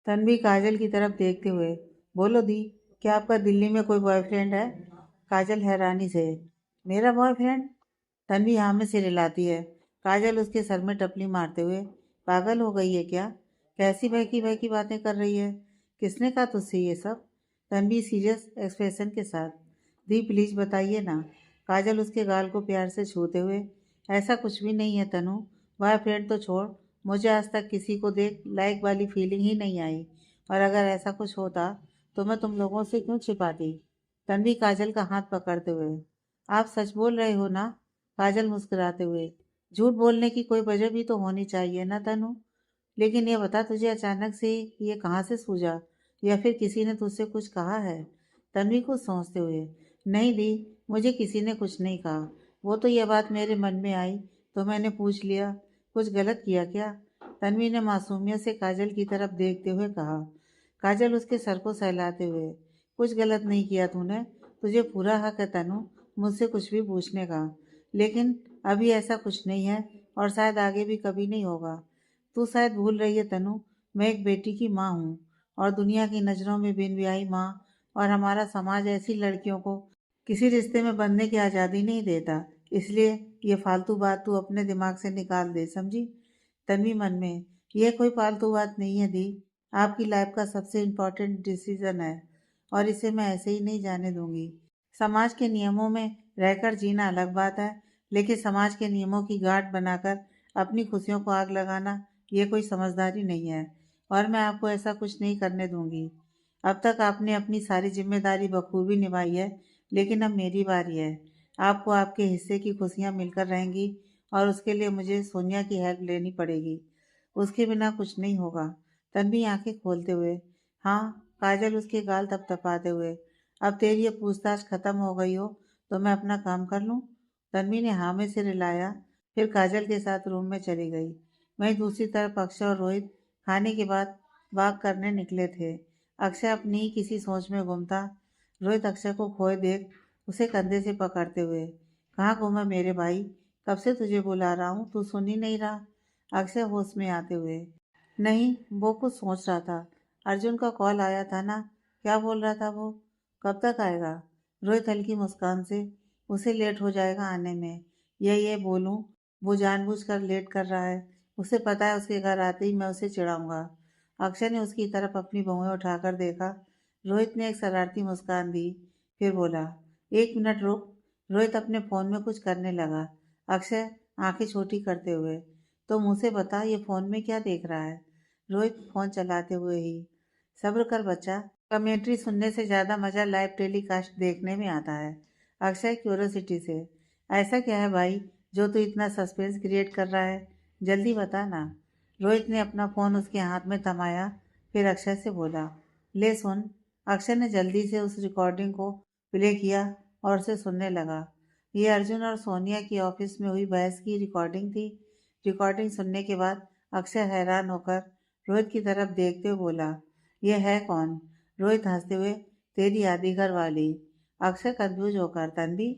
तन्वी काजल की तरफ देखते हुए, बोलो दी, क्या आपका दिल्ली में कोई बॉयफ्रेंड है? काजल हैरानी से, मेरा बॉयफ्रेंड? तन्वी हाँ में सिर हिलाती है। काजल उसके सर में टपली मारते हुए, पागल हो गई है क्या? कैसी बहकी बहकी बातें कर रही है? किसने कहा तुझसे ये सब? तन्वी सीरियस एक्सप्रेशन के साथ, दी प्लीज बताइए ना। काजल उसके गाल को प्यार से छूते हुए, ऐसा कुछ भी नहीं है तनु। बॉयफ्रेंड तो छोड़, मुझे आज तक किसी को देख लाइक वाली फीलिंग ही नहीं आई। और अगर ऐसा कुछ होता तो मैं तुम लोगों से क्यों छिपाती? तन्वी काजल का हाथ पकड़ते हुए, आप सच बोल रहे हो ना? काजल मुस्कुराते हुए, झूठ बोलने की कोई वजह भी तो होनी चाहिए ना तनु। लेकिन ये बता, तुझे अचानक से ये कहाँ से सूझा? या फिर किसी ने तुझसे कुछ कहा है? तन्वी को सोचते हुए, नहीं दी, मुझे किसी ने कुछ नहीं कहा। वो तो यह बात मेरे मन में आई तो मैंने पूछ लिया। कुछ गलत किया क्या? तन्वी ने मासूमियत से काजल की तरफ देखते हुए कहा। काजल उसके सर को सहलाते हुए, कुछ गलत नहीं किया तूने। तुझे पूरा हक है तनु मुझसे कुछ भी पूछने का। लेकिन अभी ऐसा कुछ नहीं है और शायद आगे भी कभी नहीं होगा। तू शायद भूल रही है तनु, मैं एक बेटी की माँ हूँ और दुनिया की नज़रों में बिन ब्याही माँ और हमारा समाज ऐसी लड़कियों को किसी रिश्ते में बंधने की आज़ादी नहीं देता। इसलिए ये फालतू बात तू अपने दिमाग से निकाल दे, समझी? तन्वी मन में, यह कोई फालतू बात नहीं है दी, आपकी लाइफ का सबसे इम्पोर्टेंट डिसीजन है और इसे मैं ऐसे ही नहीं जाने दूंगी। समाज के नियमों में रहकर जीना अलग बात है, लेकिन समाज के नियमों की गांठ बनाकर अपनी खुशियों को आग लगाना ये कोई समझदारी नहीं है और मैं आपको ऐसा कुछ नहीं करने दूंगी। अब तक आपने अपनी सारी जिम्मेदारी बखूबी निभाई है, लेकिन अब मेरी बारी है। आपको आपके हिस्से की खुशियाँ मिलकर रहेंगी और उसके लिए मुझे सोनिया की हेल्प लेनी पड़ेगी। उसके बिना कुछ नहीं होगा। तन्वी आंखें खोलते हुए, हाँ। काजल उसके गाल थपथपाते हुए, अब तेरी ये पूछताछ खत्म हो गई हो तो मैं अपना काम कर लूँ? तन्वी ने हाँ में सिर हिलाया, फिर काजल के साथ रूम में चली गई। वहीं दूसरी तरफ अक्षय और रोहित खाने के बाद वॉक करने निकले थे। अक्षय अपनी ही किसी सोच में गुम था। रोहित अक्षय को खोए देख उसे कंधे से पकड़ते हुए, कहाँ गुम है मेरे भाई? कब से तुझे बुला रहा हूँ, तू सुन ही नहीं रहा? अक्षय होश में आते हुए, नहीं, वो कुछ सोच रहा था। अर्जुन का कॉल आया था ना, क्या बोल रहा था वो? कब तक आएगा? रोहित हल्की मुस्कान से, उसे लेट हो जाएगा आने में। ये बोलूं, वो जानबूझकर लेट कर रहा है। उसे पता है उसके घर आते ही मैं उसे चिढ़ाऊंगा। अक्षय ने उसकी तरफ अपनी भौहें उठाकर देखा। रोहित ने एक शरारती मुस्कान दी, फिर बोला, एक मिनट रुक। रोहित अपने फोन में कुछ करने लगा। अक्षय आंखें छोटी करते हुए, तो मुझसे बता ये फोन में क्या देख रहा है? रोहित फोन चलाते हुए ही, सब्र कर बच्चा, कमेंट्री सुनने से ज़्यादा मज़ा लाइव टेलीकास्ट देखने में आता है। अक्षय क्यूरोसिटी से, ऐसा क्या है भाई जो तू इतना सस्पेंस क्रिएट कर रहा है? जल्दी बता ना। रोहित ने अपना फ़ोन उसके हाथ में थमाया, फिर अक्षय से बोला, ले सुन। अक्षय ने जल्दी से उस रिकॉर्डिंग को प्ले किया और उसे सुनने लगा। ये अर्जुन और सोनिया की ऑफिस में हुई बहस की रिकॉर्डिंग थी। रिकॉर्डिंग सुनने के बाद अक्षय हैरान होकर रोहित की तरफ देखते हुए बोला, यह है कौन? रोहित हंसते हुए, तेरी आधी घर वाली। अक्षय कंफ्यूज होकर, तन्वी?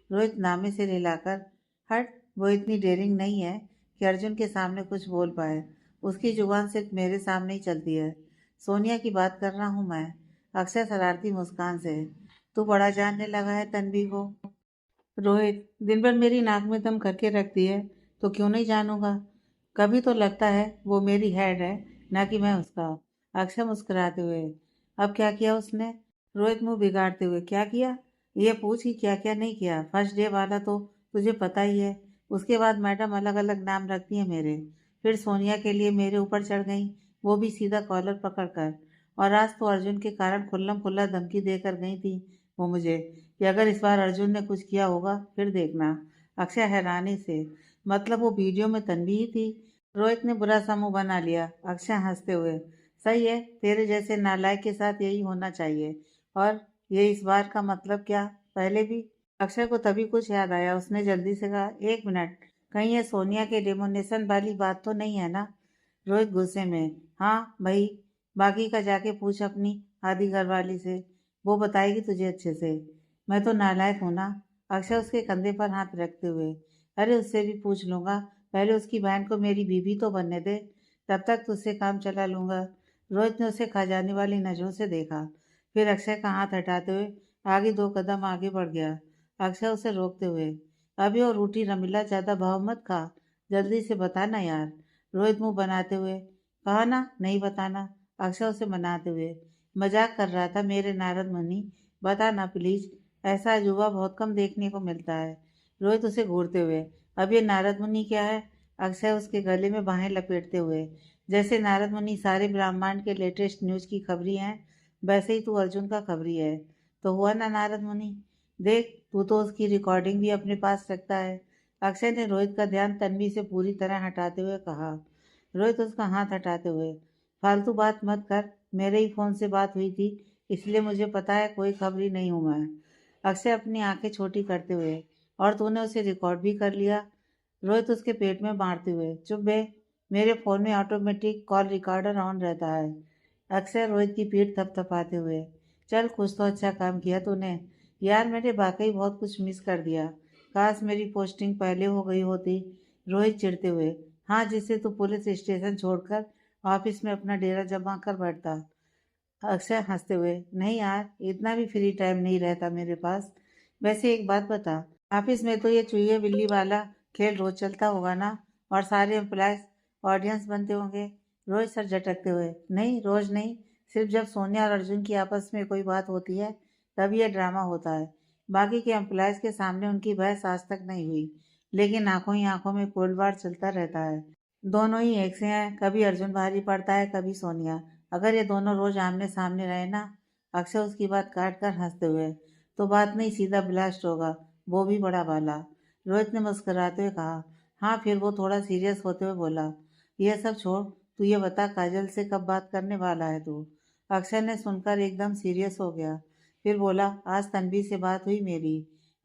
रोहित नामे से हिलाकर, हट, वो इतनी डेयरिंग नहीं है कि अर्जुन के सामने कुछ बोल पाए। उसकी जुबान सिर्फ मेरे सामने ही चलती है। सोनिया की बात कर रहा हूँ मैं। अक्षय शरारती मुस्कान से, तू बड़ा जानने लगा है तन्वी को। रोहित, दिन भर मेरी नाक में दम करके रखती है तो क्यों नहीं जानूंगा? कभी तो लगता है वो मेरी हेड है, ना कि मैं उसका। अक्षय मुस्कुराते हुए, अब क्या किया उसने? रोहित मुंह बिगाड़ते हुए, क्या किया? ये पूछ कि क्या क्या नहीं किया। फर्स्ट डे वाला तो तुझे पता ही है। उसके बाद मैडम अलग अलग नाम रखती है मेरे। फिर सोनिया के लिए मेरे ऊपर चढ़ गई, वो भी सीधा कॉलर पकड़ कर। और आज तो अर्जुन के कारण खुल्लम खुल्ला धमकी देकर गई थी वो मुझे, कि अगर इस बार अर्जुन ने कुछ किया होगा फिर देखना। अक्षय हैरानी से, मतलब वो वीडियो में तन्वी ही थी? रोहित ने बुरा सा मुंह बना लिया। अक्षय हंसते हुए, सही है, तेरे जैसे नालायक के साथ यही होना चाहिए। और ये इस बार का मतलब क्या? पहले भी? अक्षय को तभी कुछ याद आया। उसने जल्दी से कहा, एक मिनट, कहीं ये सोनिया के डेमोनेशन वाली बात तो नहीं है ना? रोहित गुस्से में, हाँ भाई, बाकी का जाके पूछ अपनी आधी घरवाली से, वो बताएगी तुझे अच्छे से। मैं तो नालायक हूँ ना? अक्षय उसके कंधे पर हाथ रखते हुए, अरे उससे भी पूछ लूंगा, पहले उसकी बहन को मेरी बीवी तो बनने दे, तब तक तुझसे काम चला लूंगा। रोहित ने उसे खा जाने वाली नजरों से देखा, फिर अक्षय का हाथ हटाते हुए आगे 2 कदम आगे बढ़ गया। अक्षय उसे रोकते हुए, अभी और रोटी रमीला, ज्यादा भाव मत खा, जल्दी से बताना यार। रोहित मुंह बनाते हुए, कहा ना नहीं बताना। अक्षय उसे मनाते हुए, मजाक कर रहा था मेरे नारद मुनि, बताना प्लीज, ऐसा अजूबा बहुत कम देखने को मिलता है। रोहित उसे घूरते हुए, अब ये नारद मुनि क्या है? अक्षय उसके गले में बाहें लपेटते हुए, जैसे नारद मुनि सारे ब्रह्मांड के लेटेस्ट न्यूज की खबरी हैं, वैसे ही तू अर्जुन का खबरी है। तो हुआ ना नारद मुनि, देख तू तो उसकी रिकॉर्डिंग भी अपने पास रखता है। अक्षय ने रोहित का ध्यान तन्वी से पूरी तरह हटाते हुए कहा। रोहित उसका हाथ हटाते हुए, फालतू बात मत कर, मेरे ही फोन से बात हुई थी, इसलिए मुझे पता है कोई खबरी नहीं हूं मैं। अक्षय अपनी आंखें छोटी करते हुए, और तूने उसे रिकॉर्ड भी कर लिया? रोहित उसके पेट में मारते हुए, चुप बे, मेरे फोन में ऑटोमेटिक कॉल रिकॉर्डर ऑन रहता है। अक्षय रोहित की पीठ थपथपाते हुए, चल कुछ तो अच्छा काम किया तूने। यार मैंने वाकई बहुत कुछ मिस कर दिया, काश मेरी पोस्टिंग पहले हो गई होती। रोहित चिढ़ते हुए, हाँ जिससे तू पुलिस स्टेशन छोड़कर ऑफिस में अपना डेरा जमा कर बैठता। अक्षय हंसते हुए, नहीं यार इतना भी फ्री टाइम नहीं रहता मेरे पास। वैसे एक बात बता, ऑफिस में तो ये चूहे बिल्ली वाला खेल रोज चलता होगा ना, और सारे एम्प्लॉयज ऑडियंस बनते होंगे? रोहित सर झटकते हुए, नहीं रोज नहीं, सिर्फ जब सोनिया और अर्जुन की आपस में कोई बात होती है तभी यह ड्रामा होता है। बाकी के एम्प्लॉयज के सामने उनकी बहस आज तक नहीं हुई, लेकिन आंखों ही आंखों में कोल्ड वार चलता रहता है। दोनों ही एक से हैं, कभी अर्जुन भारी पड़ता है कभी सोनिया। अगर ये दोनों रोज आमने सामने रहे ना, अक्षय उसकी बात काट कर हंसते हुए, तो बात नहीं सीधा ब्लास्ट होगा, वो भी बड़ा वाला। रोहित ने मुस्कुराते हुए कहा, हाँ फिर वो थोड़ा सीरियस होते हुए बोला, यह सब छोड़, तू ये बता काजल से कब बात करने वाला है तू? अक्षय ने सुनकर एकदम सीरियस हो गया, फिर बोला, आज तन्वी से बात हुई मेरी।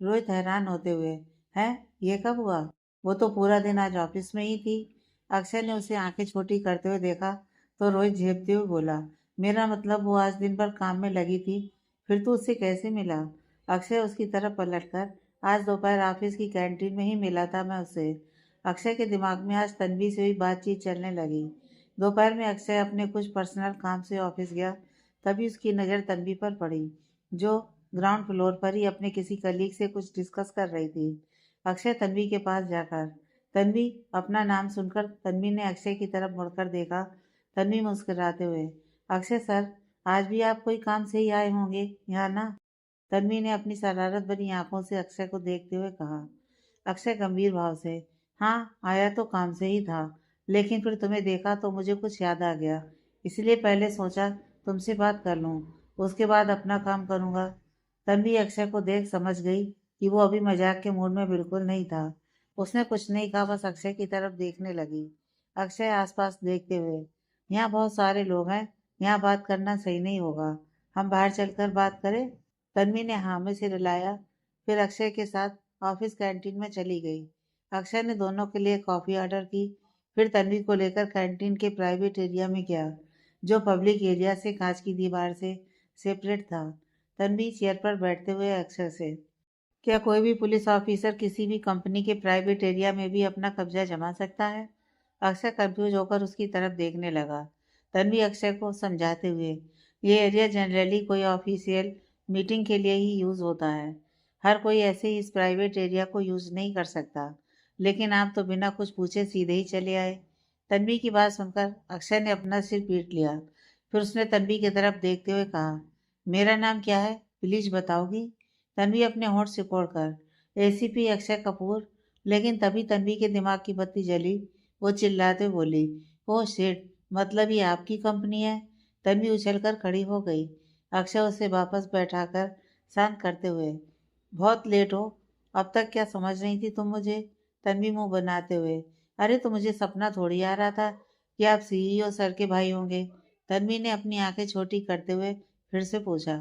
रोहित हैरान होते हुए, है ये कब हुआ? वो तो पूरा दिन आज ऑफिस में ही थी। अक्षय ने उसे आंखें छोटी करते हुए देखा, तो रोहित झेपते हुए बोला, मेरा मतलब वो आज दिन भर काम में लगी थी, फिर तू उससे कैसे मिला? अक्षय उसकी तरफ पलटकर, आज दोपहर ऑफिस की कैंटीन में ही मिला था मैं उससे। अक्षय के दिमाग में आज तन्वी से हुई बातचीत चलने लगी। दोपहर में अक्षय अपने कुछ पर्सनल काम से ऑफिस गया, तभी उसकी नज़र तन्वी पर पड़ी, जो ग्राउंड फ्लोर पर ही अपने किसी कलीग से कुछ डिस्कस कर रही थी। अक्षय तन्वी के पास जाकर, तन्वी, अपना नाम सुनकर तन्वी ने अक्षय की तरफ मुड़कर देखा। तन्वी मुस्कुराते हुए, अक्षय सर, आज भी आप कोई काम से ही आए होंगे यहाँ ना? तन्वी ने अपनी शरारत भरी आंखों से अक्षय को देखते हुए कहा। अक्षय गंभीर भाव से, हाँ आया तो काम से ही था, लेकिन फिर तुम्हें देखा तो मुझे कुछ याद आ गया, इसलिए पहले सोचा तुमसे बात कर लूँ, उसके बाद अपना काम करूँगा। तन्वी अक्षय को देख समझ गई कि वो अभी मजाक के मूड में बिल्कुल नहीं था। उसने कुछ नहीं कहा, बस अक्षय की तरफ देखने लगी। अक्षय आसपास देखते हुए, यहाँ बहुत सारे लोग हैं, यहाँ बात करना सही नहीं होगा, हम बाहर चलकर बात करें? तन्वी ने हाँ में सिर हिलाया, फिर अक्षय के साथ ऑफिस कैंटीन में चली गई। अक्षय ने दोनों के लिए कॉफ़ी ऑर्डर की, फिर तन्वी को लेकर कैंटीन के प्राइवेट एरिया में गया, जो पब्लिक एरिया से कांच की दीवार से सेपरेट था। तन्वी चेयर पर बैठते हुए अक्षय से, क्या कोई भी पुलिस ऑफिसर किसी भी कंपनी के प्राइवेट एरिया में भी अपना कब्जा जमा सकता है? अक्षय कंफ्यूज होकर उसकी तरफ देखने लगा। तन्वी अक्षय को समझाते हुए, ये एरिया जनरली कोई ऑफिशियल मीटिंग के लिए ही यूज़ होता है, हर कोई ऐसे ही इस प्राइवेट एरिया को यूज़ नहीं कर सकता, लेकिन आप तो बिना कुछ पूछे सीधे ही चले आए। तन्वी की बात सुनकर अक्षय ने अपना सिर पीट लिया, फिर उसने तन्वी की तरफ देखते हुए कहा, मेरा नाम क्या है प्लीज बताओगी? तन्वी अपने होंठ सिकोड़कर, एसीपी अक्षय कपूर। लेकिन तभी तन्वी के दिमाग की बत्ती जली, वो चिल्लाते हुए बोली, ओह शिट, मतलब ये आपकी कंपनी है? तन्वी उछलकर खड़ी हो गई, अक्षय उसे वापस बैठाकर शांत करते हुए, बहुत लेट हो, अब तक क्या समझ रही थी तुम मुझे? तन्वी मुंह बनाते हुए, अरे तो मुझे सपना थोड़ी आ रहा था कि आप सीईओ सर के भाई होंगे। तन्वी ने अपनी आंखें छोटी करते हुए फिर से पूछा,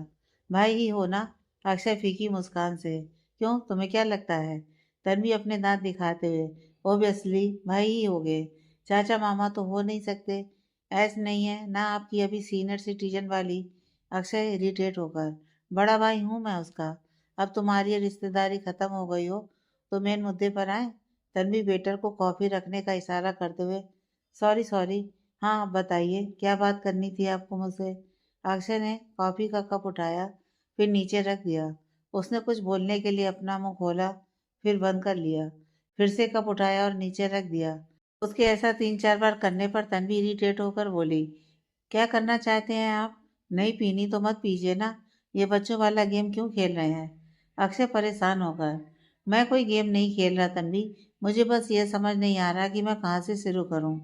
भाई ही हो ना? अक्षय फीकी मुस्कान से, क्यों तुम्हें क्या लगता है? तन्वी अपने दांत दिखाते हुए, ओबियसली भाई ही होगे, चाचा मामा तो हो नहीं सकते, ऐस नहीं है ना आपकी अभी सीनियर सिटीजन वाली। अक्षय इरिटेट होकर, बड़ा भाई हूँ मैं उसका, अब तुम्हारी ये रिश्तेदारी खत्म हो गई हो तो मेन मुद्दे पर आए। तन्वी वेटर को कॉफी रखने का इशारा करते हुए, सॉरी सॉरी, हाँ, बताइए क्या बात करनी थी आपको मुझसे? अक्षय ने कॉफ़ी का कप उठाया, फिर नीचे रख दिया। उसने कुछ बोलने के लिए अपना मुंह खोला, फिर बंद कर लिया। फिर से कप उठाया और नीचे रख दिया। उसके ऐसा 3-4 बार करने पर तन्वी इरिटेट होकर बोली, क्या करना चाहते हैं आप? नहीं पीनी तो मत पीजिए ना। ये बच्चों वाला गेम क्यों खेल रहे हैं? अक्षय परेशान होकर, मैं कोई गेम नहीं खेल रहा तन्वी। मुझे बस ये समझ नहीं आ रहा कि मैं कहाँ से शुरू करूँ।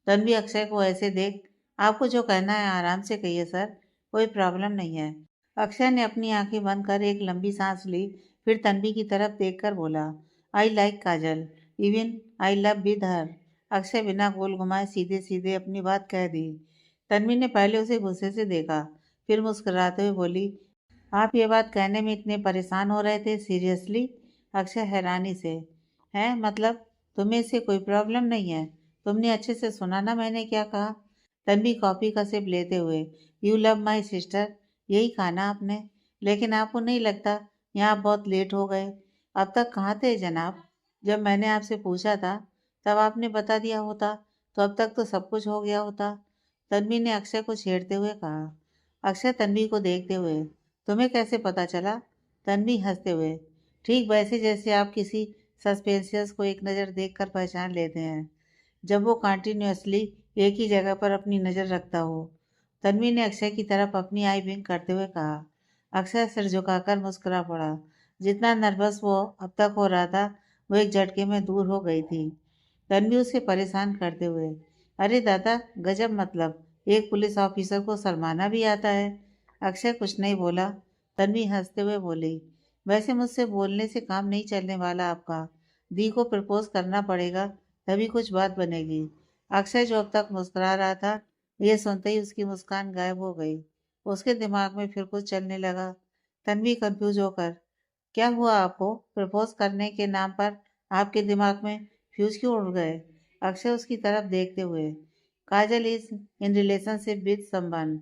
तन्वी अक्षय को ऐसे देख, आपको जो कहना है आराम से कहिए सर, कोई प्रॉब्लम नहीं है। अक्षय ने अपनी आंखें बंद कर एक लंबी सांस ली, फिर तन्वी की तरफ देखकर बोला, I like Kajal, even I love with her. Akshay बिना गोल घुमाए सीधे सीधे अपनी बात कह दी। तन्वी ने पहले उसे गुस्से से देखा, फिर मुस्कुराते हुए बोली, आप ये बात कहने में इतने परेशान हो रहे थे, सीरियसली? अक्षय हैरानी से, है मतलब? तुम्हें इससे कोई प्रॉब्लम नहीं है? तुमने अच्छे से सुना ना मैंने क्या कहा? तन्वी कॉफी का सिप लेते हुए, यू लव माई सिस्टर, यही कहा ना आपने? लेकिन आपको नहीं लगता यहाँ आप बहुत लेट हो गए? अब तक कहाँ थे जनाब? जब मैंने आपसे पूछा था तब आपने बता दिया होता तो अब तक तो सब कुछ हो गया होता। तन्वी ने अक्षय को छेड़ते हुए कहा। अक्षय तन्वी को देखते हुए, तुम्हें कैसे पता चला? तन्वी हंसते हुए, ठीक वैसे जैसे आप किसी सस्पेंशियस को एक नज़र देखकर पहचान लेते हैं जब वो कंटिन्यूअसली एक ही जगह पर अपनी नज़र रखता हो। तन्वी ने अक्षय की तरफ अपनी आई विंक करते हुए कहा। अक्षय सिर झुकाकर मुस्कुरा पड़ा। जितना नर्वस वो अब तक हो रहा था वो एक झटके में दूर हो गई थी। तन्वी उसे परेशान करते हुए, अरे दादा गजब, मतलब एक पुलिस ऑफिसर को शर्माना भी आता है। अक्षय कुछ नहीं बोला। तन्वी हंसते हुए बोली, वैसे मुझसे बोलने से काम नहीं चलने वाला आपका। दी को प्रपोज करना पड़ेगा, तभी कुछ बात बनेगी। अक्षय जो अब तक मुस्कुरा रहा था, ये सुनते ही उसकी मुस्कान गायब हो गई। उसके दिमाग में फिर कुछ चलने लगा। तन्वी कंफ्यूज होकर, क्या हुआ आपको? प्रपोज करने के नाम पर आपके दिमाग में फ्यूज क्यों उड़ गए? अक्षय उसकी तरफ देखते हुए, Kajal is in relationship with someone.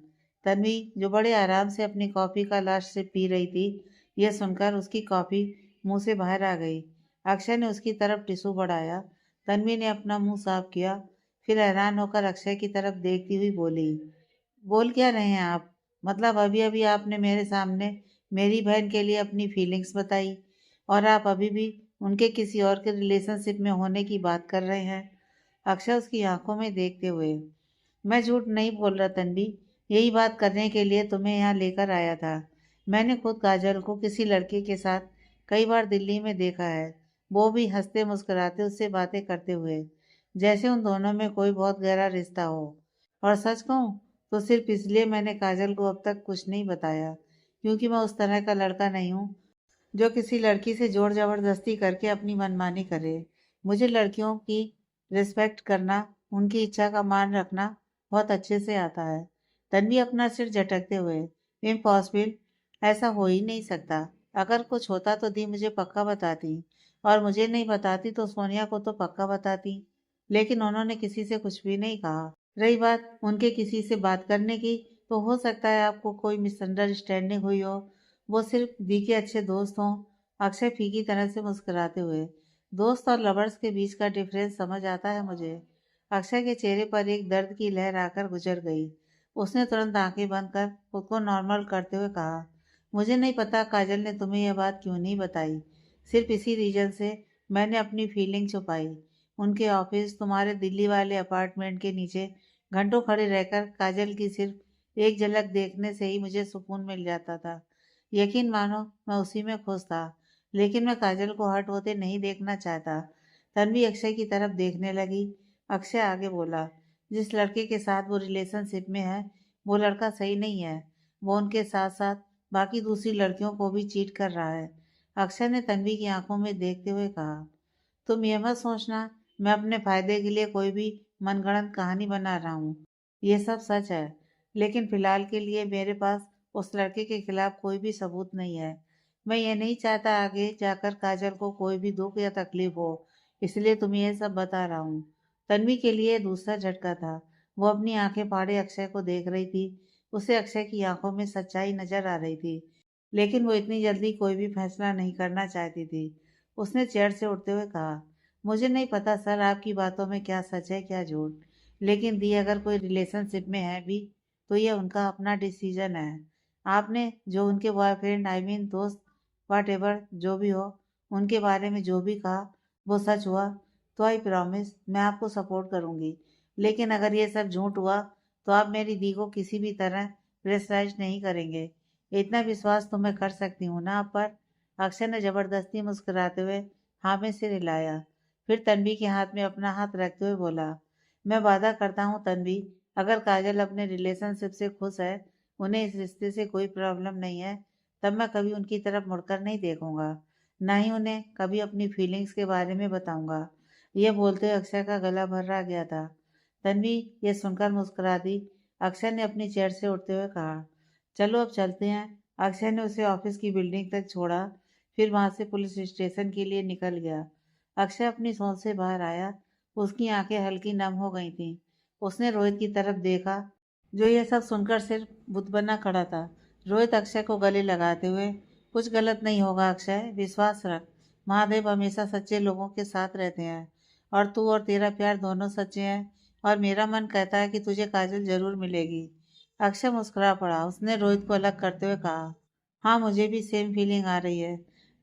Tanvi जो बड़े आराम से अपनी कॉफी का लास्ट सिप पी रही थी, यह सुनकर उसकी कॉफी मुंह से बाहर आ गई। अक्षय ने उसकी तरफ टिश्यू बढ़ाया। तन्वी ने अपना मुंह साफ किया, फिर हैरान होकर अक्षय की तरफ देखती हुई बोली, बोल क्या रहे हैं आप? मतलब अभी अभी आपने मेरे सामने मेरी बहन के लिए अपनी फीलिंग्स बताई और आप अभी भी उनके किसी और के रिलेशनशिप में होने की बात कर रहे हैं। अक्षय उसकी आंखों में देखते हुए, मैं झूठ नहीं बोल रहा तन्वी, यही बात करने के लिए तुम्हें यहाँ लेकर आया था। मैंने खुद काजल को किसी लड़के के साथ कई बार दिल्ली में देखा है, वो भी हंसते मुस्कुराते उससे बातें करते हुए, जैसे उन दोनों में कोई बहुत गहरा रिश्ता हो। और सच कहूँ तो सिर्फ इसलिए मैंने काजल को अब तक कुछ नहीं बताया, क्योंकि मैं उस तरह का लड़का नहीं हूँ जो किसी लड़की से जोर जबरदस्ती करके अपनी मनमानी करे। मुझे लड़कियों की रिस्पेक्ट करना, उनकी इच्छा का मान रखना बहुत अच्छे से आता है। तन्वी अपना सिर झटकते हुए, इम्पॉसिबल, ऐसा हो ही नहीं सकता। अगर कुछ होता तो दी मुझे पक्का बताती, और मुझे नहीं बताती तो सोनिया को तो पक्का बताती। लेकिन उन्होंने किसी से कुछ भी नहीं कहा। रही बात उनके किसी से बात करने की, तो हो सकता है आपको कोई मिसअंडरस्टैंडिंग हुई हो। वो सिर्फ दी के अच्छे दोस्त हों। अक्षय फीकी तरह से मुस्कुराते हुए, दोस्त और लवर्स के बीच का डिफरेंस समझ आता है मुझे। अक्षय के चेहरे पर एक दर्द की लहर आकर गुजर गई। उसने तुरंत आंखें बंद कर खुद को नॉर्मल करते हुए कहा, मुझे नहीं पता काजल ने तुम्हें यह बात क्यों नहीं बताई। सिर्फ इसी रीजन से मैंने अपनी फीलिंग छुपाई। उनके ऑफिस, तुम्हारे दिल्ली वाले अपार्टमेंट के नीचे घंटों खड़े रहकर काजल की सिर्फ एक झलक देखने से ही मुझे सुकून मिल जाता था। यकीन मानो मैं उसी में खुश था, लेकिन मैं काजल को हर्ट होते नहीं देखना चाहता। तन्वी अक्षय की तरफ देखने लगी। अक्षय आगे बोला, जिस लड़के के साथ वो रिलेशनशिप में है वो लड़का सही नहीं है। वो उनके साथ साथ बाकी दूसरी लड़कियों को भी चीट कर रहा है। अक्षय ने तन्वी की आंखों में देखते हुए कहा, तुम ये मत सोचना मैं अपने फायदे के लिए कोई भी मनगढ़ंत कहानी बना रहा हूँ। ये सब सच है, लेकिन फिलहाल के लिए मेरे पास उस लड़के के खिलाफ कोई भी सबूत नहीं है। मैं ये नहीं चाहता आगे जाकर काजल को कोई भी दुख या तकलीफ हो, इसलिए तुम्हें ये सब बता रहा हूँ। तन्वी के लिए दूसरा झटका था। वो अपनी आंखें फाड़े अक्षय को देख रही थी। उसे अक्षय की आंखों में सच्चाई नजर आ रही थी, लेकिन वो इतनी जल्दी कोई भी फैसला नहीं करना चाहती थी। उसने चेयर से उठते हुए कहा, मुझे नहीं पता सर आपकी बातों में क्या सच है क्या झूठ, लेकिन दी अगर कोई रिलेशनशिप में है भी तो ये उनका अपना डिसीजन है। आपने जो उनके बॉयफ्रेंड दोस्त वाट एवर जो भी हो उनके बारे में जो भी कहा वो सच हुआ तो आई प्रॉमिस मैं आपको सपोर्ट करूंगी। लेकिन अगर ये सब झूठ हुआ तो आप मेरी दी को किसी भी तरह प्रेशराइज नहीं करेंगे। इतना विश्वास तो मैं कर सकती हूँ ना आप पर। अक्षय ने जबरदस्ती मुस्कुराते हुए हाँ में सिर हिलाया। फिर तन्वी के हाथ में अपना हाथ रखते हुए बोला, मैं वादा करता हूँ तन्वी, अगर काजल अपने रिलेशनशिप से खुश है, उन्हें इस रिश्ते से कोई प्रॉब्लम नहीं है, तब मैं कभी उनकी तरफ मुड़कर नहीं देखूंगा, ना ही उन्हें कभी अपनी फीलिंग्स के बारे में बताऊंगा। यह बोलते हुए अक्षय का गला भर्रा गया था। तन्वी ये सुनकर मुस्कुरा दी। अक्षय ने अपनी चेयर से उठते हुए कहा, चलो अब चलते हैं। अक्षय ने उसे ऑफिस की बिल्डिंग तक छोड़ा, फिर वहां से पुलिस स्टेशन के लिए निकल गया। अक्षय अपनी सोच से बाहर आया। उसकी आंखें हल्की नम हो गई थीं। उसने रोहित की तरफ देखा, जो यह सब सुनकर सिर्फ बुत बना खड़ा था। रोहित अक्षय को गले लगाते हुए, कुछ गलत नहीं होगा अक्षय, विश्वास रख। महादेव हमेशा सच्चे लोगों के साथ रहते हैं और तू और तेरा प्यार दोनों सच्चे हैं और मेरा मन कहता है कि तुझे काजल जरूर मिलेगी। अक्षय मुस्कुरा पड़ा। उसने रोहित को अलग करते हुए कहा, हाँ मुझे भी सेम फीलिंग आ रही है।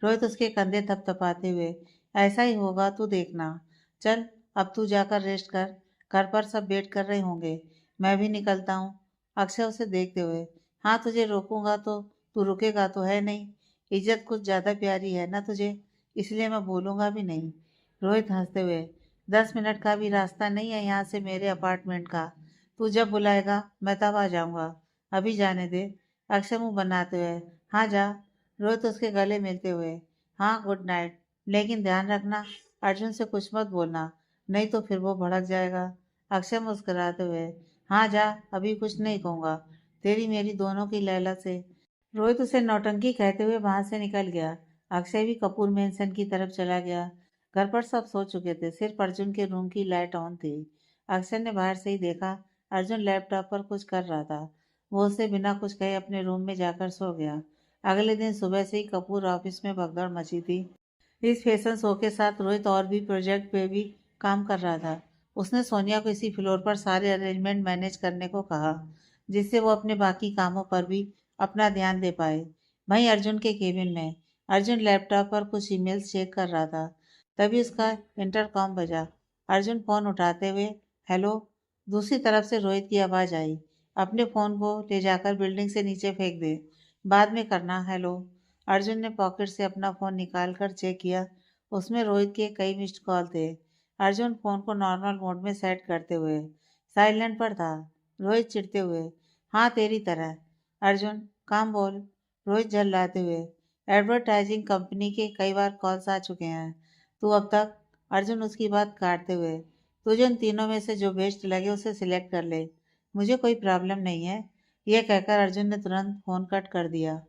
रोहित उसके कंधे थपथपाते हुए, ऐसा ही होगा तू देखना। चल अब तू जाकर रेस्ट कर, घर पर सब वेट कर रहे होंगे, मैं भी निकलता हूँ। अक्षय उसे देखते हुए, हाँ तुझे रोकूंगा तो तू रुकेगा तो है नहीं। इज्जत कुछ ज्यादा प्यारी है ना तुझे, इसलिए मैं बोलूंगा भी नहीं। रोहित हंसते हुए, 10 मिनट का भी रास्ता नहीं है यहाँ से मेरे अपार्टमेंट का। तू जब बुलाएगा मैं तब आ जाऊंगा, अभी जाने दे। अक्षय मुंह बनाते हुए, हाँ जा। रोहित उसके गले मिलते हुए, हाँ गुड नाइट, लेकिन ध्यान रखना अर्जुन से कुछ मत बोलना, नहीं तो फिर वो भड़क जाएगा। अक्षय मुस्कुराते हुए, हाँ जा, अभी कुछ नहीं कहूँगा, तेरी मेरी दोनों की लैला से। रोहित उसे नौटंकी कहते हुए वहां से निकल गया। अक्षय भी कपूर मेंशन की तरफ चला गया। घर पर सब सो चुके थे, सिर्फ अर्जुन के रूम की लाइट ऑन थी। अक्षय ने बाहर से ही देखा, अर्जुन लैपटॉप पर कुछ कर रहा था। वो उसे बिना कुछ कहे अपने रूम में जाकर सो गया। अगले दिन सुबह से ही कपूर ऑफिस में भगदड़ मची थी। इस फैशन शो के साथ रोहित और भी प्रोजेक्ट पे भी काम कर रहा था। उसने सोनिया को इसी फ्लोर पर सारे अरेंजमेंट मैनेज करने को कहा, जिससे वो अपने बाकी कामों पर भी अपना ध्यान दे पाए। वहीं अर्जुन के केबिन में अर्जुन लैपटॉप पर कुछ ईमेल्स चेक कर रहा था। तभी उसका इंटरकॉम बजा। अर्जुन फोन उठाते हुए, हेलो। दूसरी तरफ से रोहित की आवाज आई, अपने फोन को ले जाकर बिल्डिंग से नीचे फेंक दे, बाद में करना। हेलो। अर्जुन ने पॉकेट से अपना फोन निकालकर चेक किया। उसमें रोहित के कई मिस्ड कॉल थे। अर्जुन फोन को नॉर्मल मोड में सेट करते हुए साइलेंट पर था। रोहित चिढ़ते हुए, हाँ तेरी तरह। अर्जुन, काम बोल। रोहित झल्लाते हुए, एडवर्टाइजिंग कंपनी के कई बार कॉल्स आ चुके हैं, तू अब तक। अर्जुन उसकी बात काटते हुए, तुझे उन तीनों में से जो बेस्ट लगे उसे सिलेक्ट कर ले, मुझे कोई प्रॉब्लम नहीं है। यह कहकर अर्जुन ने तुरंत फोन कट कर दिया।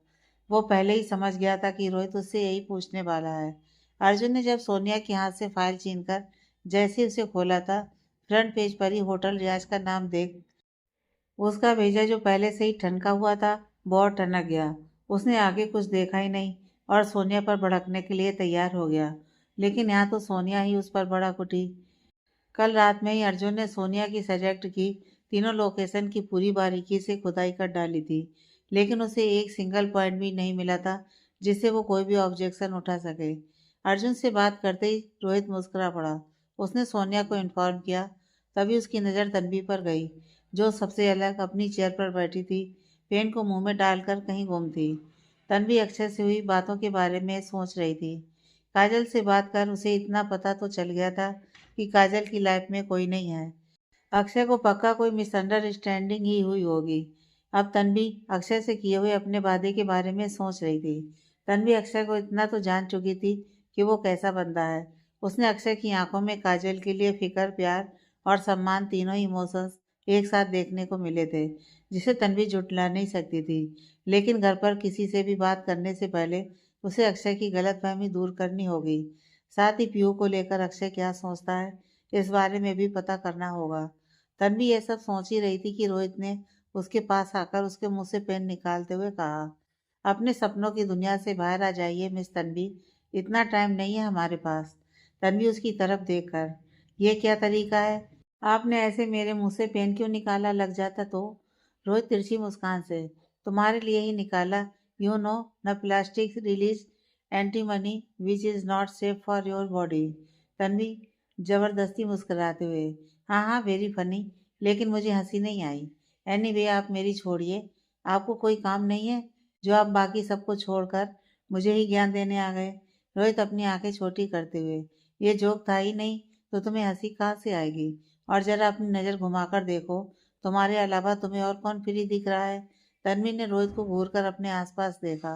वो पहले ही समझ गया था कि रोहित उससे यही पूछने वाला है। अर्जुन ने जब सोनिया के हाथ से फाइल छीनकर जैसे ही उसे खोला था, फ्रंट पेज पर ही होटल रियाज का नाम देख उसका भेजा जो पहले से ही ठनका हुआ था वो और टनक गया। उसने आगे कुछ देखा ही नहीं और सोनिया पर भड़कने के लिए तैयार हो गया। लेकिन यहाँ तो सोनिया ही उस पर भड़क उठी। कल रात में ही अर्जुन ने सोनिया की सजेक्ट की तीनों लोकेशन की पूरी बारीकी से खुदाई कर डाली थी, लेकिन उसे एक सिंगल पॉइंट भी नहीं मिला था जिससे वो कोई भी ऑब्जेक्शन उठा सके। अर्जुन से बात करते ही रोहित मुस्कुरा पड़ा। उसने सोनिया को इन्फॉर्म किया। तभी उसकी नज़र तन्वी पर गई, जो सबसे अलग अपनी चेयर पर बैठी थी, पेन को मुंह में डालकर कहीं गुम थी। तन्वी अक्षय से हुई बातों के बारे में सोच रही थी। काजल से बात कर उसे इतना पता तो चल गया था कि काजल की लाइफ में कोई नहीं है। अक्षय को पक्का कोई मिसअंडरस्टैंडिंग ही हुई होगी। अब तन्वी अक्षय से किए हुए अपने वादे के बारे में सोच रही थी। तन्वी अक्षय को इतना तो जान चुकी थी कि वो कैसा बंदा है। उसने अक्षय की आंखों में काजल के लिए फिक्र, प्यार और सम्मान तीनों इमोशंस एक साथ देखने को मिले थे, जिसे तन्वी झुठला नहीं सकती थी। लेकिन घर पर किसी से भी बात करने से पहले उसे अक्षय की गलतफहमी दूर करनी होगी। साथ ही पीयू को लेकर अक्षय क्या सोचता है, इस बारे में भी पता करना होगा। तन्वी ये सब सोच ही रही थी कि रोहित ने उसके पास आकर उसके मुंह से पेन निकालते हुए कहा, अपने सपनों की दुनिया से बाहर आ जाइए मिस तन्वी, इतना टाइम नहीं है हमारे पास। तन्वी उसकी तरफ देखकर, ये क्या तरीका है, आपने ऐसे मेरे मुंह से पेन क्यों निकाला, लग जाता तो? रोहित तिरछी मुस्कान से। तुम्हारे लिए ही निकाला। यू नो, न plastic release anti money which is not safe for your body. Tanvi जबरदस्ती मुस्कुराते हुए। हाँ हाँ, वेरी फनी, लेकिन मुझे हंसी नहीं आई। एनीवे, आप मेरी छोड़िए। आपको कोई काम नहीं है जो आप बाकी सबको छोड़कर मुझे ही ज्ञान देने आ गए? रोहित अपनी आंखें छोटी करते हुए। ये जोक था ही नहीं तो तुम्हें हंसी कहाँ से आएगी? और जरा अपनी नज़र घुमाकर देखो, तुम्हारे अलावा तुम्हें और कौन फ्री दिख रहा है? तन्वी ने रोहित को घूरकर अपने आसपास देखा।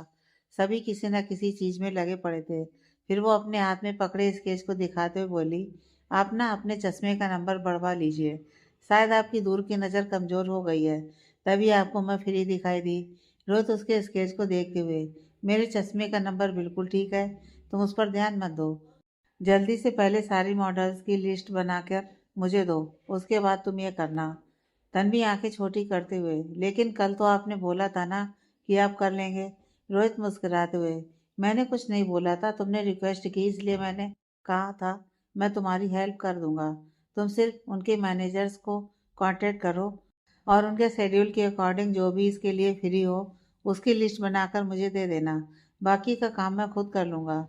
सभी किसी न किसी चीज में लगे पड़े थे। फिर वो अपने हाथ में पकड़े स्केच को दिखाते हुए बोली, आप ना अपने चश्मे का नंबर बढ़वा लीजिए। शायद आपकी दूर की नज़र कमजोर हो गई है, तभी आपको मैं फ्री दिखाई दी। रोहित उसके स्केच को देखते हुए, मेरे चश्मे का नंबर बिल्कुल ठीक है, तुम उस पर ध्यान मत दो। जल्दी से पहले सारी मॉडल्स की लिस्ट बनाकर मुझे दो, उसके बाद तुम ये करना। तन्वी आंखें छोटी करते हुए, लेकिन कल तो आपने बोला था ना कि आप कर लेंगे। रोहित मुस्कुराते हुए, मैंने कुछ नहीं बोला था, तुमने रिक्वेस्ट की इसलिए मैंने कहा था मैं तुम्हारी हेल्प कर दूंगा। तुम सिर्फ उनके मैनेजर्स को कांटेक्ट करो और उनके शेड्यूल के अकॉर्डिंग जो भी इसके लिए फ्री हो उसकी लिस्ट बनाकर मुझे दे देना। बाकी का काम मैं खुद कर लूँगा।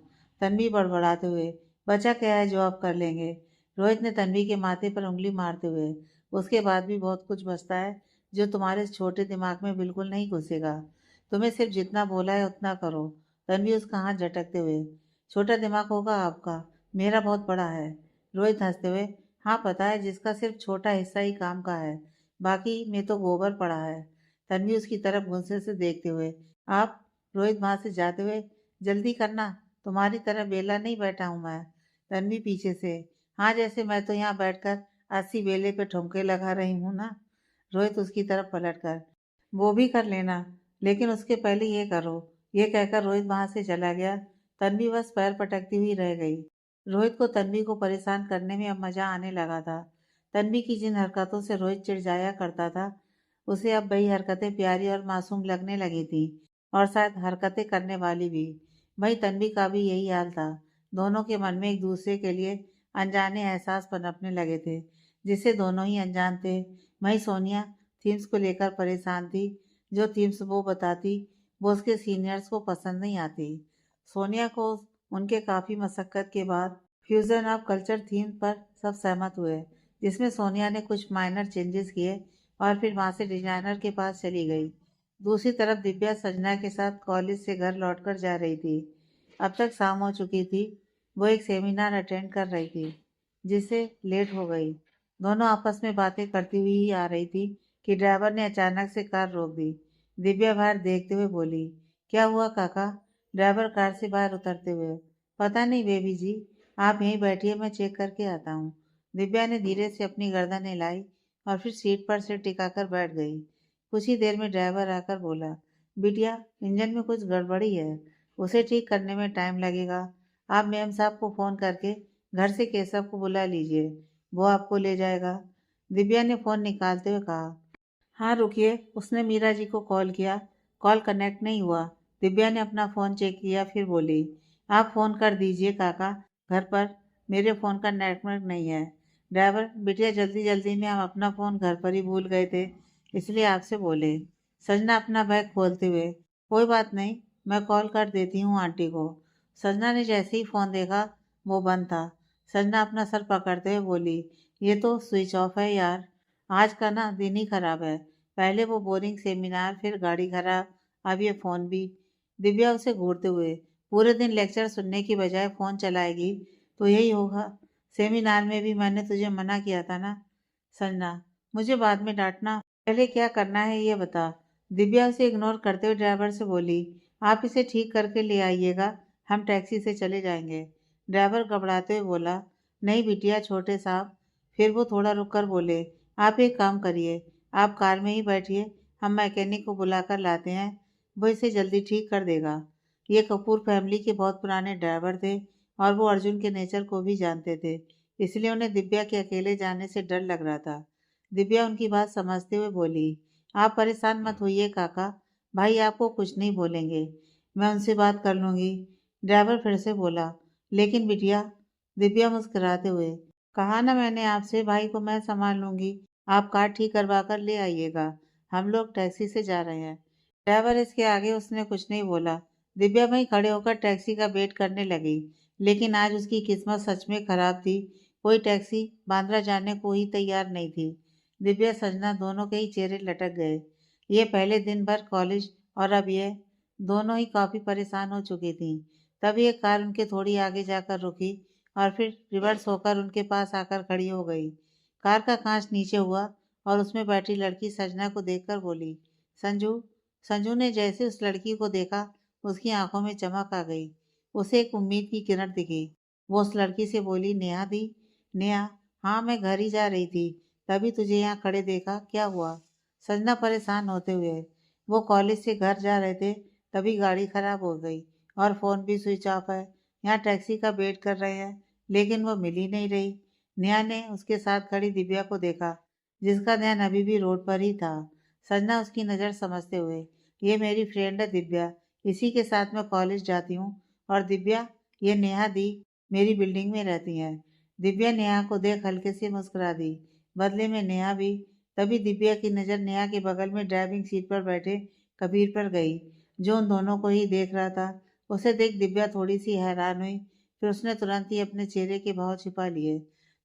तन्वी बड़बड़ाते हुए, बचा क्या है जो आप कर लेंगे? रोहित ने तन्वी के माथे पर उंगली मारते हुए, उसके बाद भी बहुत कुछ बचता है जो तुम्हारे छोटे दिमाग में बिल्कुल नहीं घुसेगा। तुम्हें सिर्फ जितना बोला है उतना करो। तन्वी उसका हाथ झटकते हुए, छोटा दिमाग होगा आपका, मेरा बहुत बड़ा है। रोहित हंसते हुए, हाँ पता है, जिसका सिर्फ छोटा हिस्सा ही काम का है, बाकी में तो गोबर पड़ा है। तन्वी उसकी तरफ गुस्से से देखते हुए, आप? रोहित वहां से जाते हुए, जल्दी करना, तुम्हारी तरह बेला नहीं बैठा हूं मैं। तन्वी पीछे से, हाँ जैसे मैं तो यहाँ बैठकर 80 बेले पे ठुमके लगा रही हूँ ना। रोहित उसकी तरफ पलटकर, वो भी कर लेना, लेकिन उसके पहले ये करो। ये कहकर रोहित वहां से चला गया। तन्वी बस पैर पटकती हुई रह गई। रोहित को तन्वी को परेशान करने में अब मजा आने लगा था। तन्वी की जिन हरकतों से रोहित चिढ़ जाया करता था, उसे अब वही हरकतें प्यारी और मासूम लगने लगी थी, और शायद हरकतें करने वाली भी। वही तन्वी का भी यही हाल था। दोनों के मन में एक दूसरे के लिए अनजाने एहसास पनपने लगे थे, जिससे दोनों ही अनजान थे। वही सोनिया थीम्स को लेकर परेशान थी। जो थीम्स वो बताती वो उसके सीनियर्स को पसंद नहीं आती। सोनिया को उनके काफ़ी मशक्क़त के बाद फ्यूज़न ऑफ कल्चर थीम पर सब सहमत हुए, जिसमें सोनिया ने कुछ माइनर चेंजेस किए और फिर वहाँ से डिजाइनर के पास चली गई। दूसरी तरफ दिव्या सजना के साथ कॉलेज से घर लौटकर जा रही थी। अब तक शाम हो चुकी थी। वो एक सेमिनार अटेंड कर रही थी, जिससे लेट हो गई। दोनों आपस में बातें करती हुई ही आ रही थी कि ड्राइवर ने अचानक से कार रोक दी। दिव्या बाहर देखते हुए बोली, क्या हुआ काका? ड्राइवर कार से बाहर उतरते हुए, पता नहीं बेबी जी, आप यहीं बैठिए, मैं चेक करके आता हूँ। दिव्या ने धीरे से अपनी गर्दन हिलाई और फिर सीट पर सिर टिकाकर बैठ गई। कुछ ही देर में ड्राइवर आकर बोला, बिटिया इंजन में कुछ गड़बड़ी है, उसे ठीक करने में टाइम लगेगा। आप मेम साहब को फ़ोन करके घर से केशव को बुला लीजिए, वो आपको ले जाएगा। दिव्या ने फ़ोन निकालते हुए कहा, हाँ रुकिए, उसने मीरा जी को कॉल किया, कॉल कनेक्ट नहीं हुआ। दिव्या ने अपना फ़ोन चेक किया, फिर बोली, आप फ़ोन कर दीजिए काका, घर पर मेरे फ़ोन का नेटवर्क नहीं है। ड्राइवर, बिटिया जल्दी जल्दी में हम अपना फ़ोन घर पर ही भूल गए थे, इसलिए आपसे बोले। सजना अपना बैग खोलते हुए, कोई बात नहीं, मैं कॉल कर देती हूँ आंटी को। सजना ने जैसे ही फ़ोन देखा वो बंद था। सजना अपना सर पकड़ते हुए बोली, ये तो स्विच ऑफ है यार, आज का ना दिन ही खराब है। पहले वो बोरिंग सेमिनार, फिर गाड़ी खराब, अब ये फ़ोन भी। दिव्या उसे घूरते हुए, पूरे दिन लेक्चर सुनने की बजाय फ़ोन चलाएगी तो यही होगा। सेमिनार में भी मैंने तुझे मना किया था ना। संजना, मुझे बाद में डांटना, पहले क्या करना है ये बता। दिव्या उसे इग्नोर करते हुए ड्राइवर से बोली, आप इसे ठीक करके ले आइएगा, हम टैक्सी से चले जाएंगे। ड्राइवर घबराते हुए बोला, नहीं बिटिया छोटे साहब। फिर वो थोड़ा रुक कर बोले, आप एक काम करिए, आप कार में ही बैठिए, हम मैकेनिक को बुलाकर लाते हैं, वो इसे जल्दी ठीक कर देगा। ये कपूर फैमिली के बहुत पुराने ड्राइवर थे और वो अर्जुन के नेचर को भी जानते थे, इसलिए उन्हें दिव्या के अकेले जाने से डर लग रहा था। दिव्या उनकी बात समझते हुए बोली, आप परेशान मत होइए काका, भाई आपको कुछ नहीं बोलेंगे, मैं उनसे बात कर लूँगी। ड्राइवर फिर से बोला, लेकिन बिटिया। दिव्या मुस्कुराते हुए, कहा ना मैंने आपसे, भाई को मैं संभाल लूंगी। आप कार ठीक करवा कर ले आइएगा। हम लोग टैक्सी से जा रहे हैं। ड्राइवर इसके आगे उसने कुछ नहीं बोला। दिव्या वहीं खड़े होकर टैक्सी का वेट करने लगी। लेकिन आज उसकी किस्मत सच में खराब थी। कोई टैक्सी बांद्रा जाने को ही तैयार नहीं थी। दिव्या सजना दोनों के ही चेहरे लटक गए। ये पहले दिन भर कॉलेज और अब ये दोनों ही काफी परेशान हो चुकी थी। तभी एक कार उनके थोड़ी आगे जाकर रुकी और फिर रिवर्स होकर उनके पास आकर खड़ी हो गई। कार का कांच नीचे हुआ और उसमें बैठी लड़की सजना को देखकर बोली, संजू। संजू ने जैसे उस लड़की को देखा, उसकी आंखों में चमक आ गई। उसे एक उम्मीद की किरण दिखी। वो उस लड़की से बोली, नेहा दी। नेहा, हाँ मैं घर ही जा रही थी, तभी तुझे यहाँ खड़े देखा। क्या हुआ? सजना परेशान होते हुए, वो कॉलेज से घर जा रहे थे, तभी गाड़ी खराब हो गई और फोन भी स्विच ऑफ है। यहाँ टैक्सी का वेट कर रहे हैं, लेकिन वो मिल ही नहीं रही। नेहा ने उसके साथ खड़ी दिव्या को देखा, जिसका ध्यान अभी भी रोड पर ही था। संजना उसकी नज़र समझते हुए, ये मेरी फ्रेंड है दिव्या, इसी के साथ मैं कॉलेज जाती हूँ। और दिव्या, ये नेहा दी, मेरी बिल्डिंग में रहती हैं। दिव्या नेहा को देख हल्के से मुस्कुरा दी। बदले में नेहा भी। तभी दिव्या की नज़र नेहा के बगल में ड्राइविंग सीट पर बैठे कबीर पर गई, जो उन दोनों को ही देख रहा था। उसे देख दिव्या थोड़ी सी हैरान हुई। फिर उसने तुरंत ही अपने चेहरे के भाव छिपा लिए।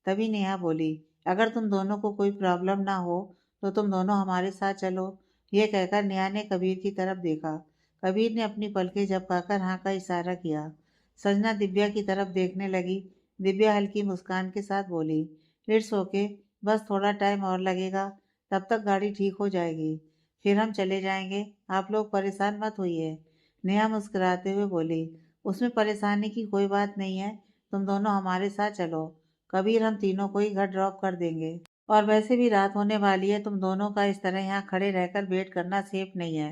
तभी नेहा बोली, अगर तुम दोनों को कोई प्रॉब्लम ना हो तो तुम दोनों हमारे साथ चलो। ये कहकर नेहा ने कबीर की तरफ देखा। कबीर ने अपनी पलकें झपकाकर हाँ का इशारा किया। संजना दिव्या की तरफ देखने लगी। दिव्या हल्की मुस्कान के साथ बोली, इट्स ओके, बस थोड़ा टाइम और लगेगा, तब तक गाड़ी ठीक हो जाएगी, फिर हम चले जाएंगे। आप लोग परेशान मत होइए। नेहा मुस्कुराते हुए बोली, उसमें परेशानी की कोई बात नहीं है, तुम दोनों हमारे साथ चलो। कबीर, हम तीनों को ही घर ड्रॉप कर देंगे। और वैसे भी रात होने वाली है, तुम दोनों का इस तरह यहाँ खड़े रहकर वेट करना सेफ नहीं है।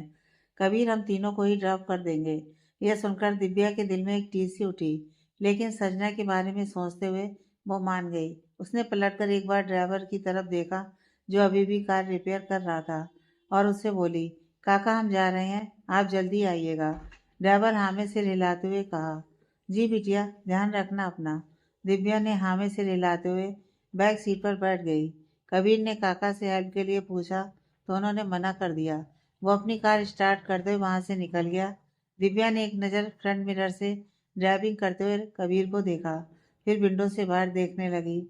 कबीर, हम तीनों को ही ड्रॉप कर देंगे। यह सुनकर दिव्या के दिल में एक टीस सी उठी, लेकिन सजना के बारे में सोचते हुए वो मान गई। उसने पलटकर एक बार ड्राइवर की तरफ देखा, जो अभी भी कार रिपेयर कर रहा था, और उससे बोली, काका हम जा रहे हैं, आप जल्दी आइएगा। ड्राइवर हाँ में सिर हिलाते हुए कहा, जी बिटिया, ध्यान रखना अपना। दिव्या ने हाँ में सिर हिलाते हुए बैक सीट पर बैठ गई। कबीर ने काका से हेल्प के लिए पूछा तो उन्होंने मना कर दिया। वो अपनी कार स्टार्ट करते हुए वहां से निकल गया। दिव्या ने एक नज़र फ्रंट मिरर से ड्राइविंग करते हुए कबीर को देखा, फिर विंडो से बाहर देखने लगी।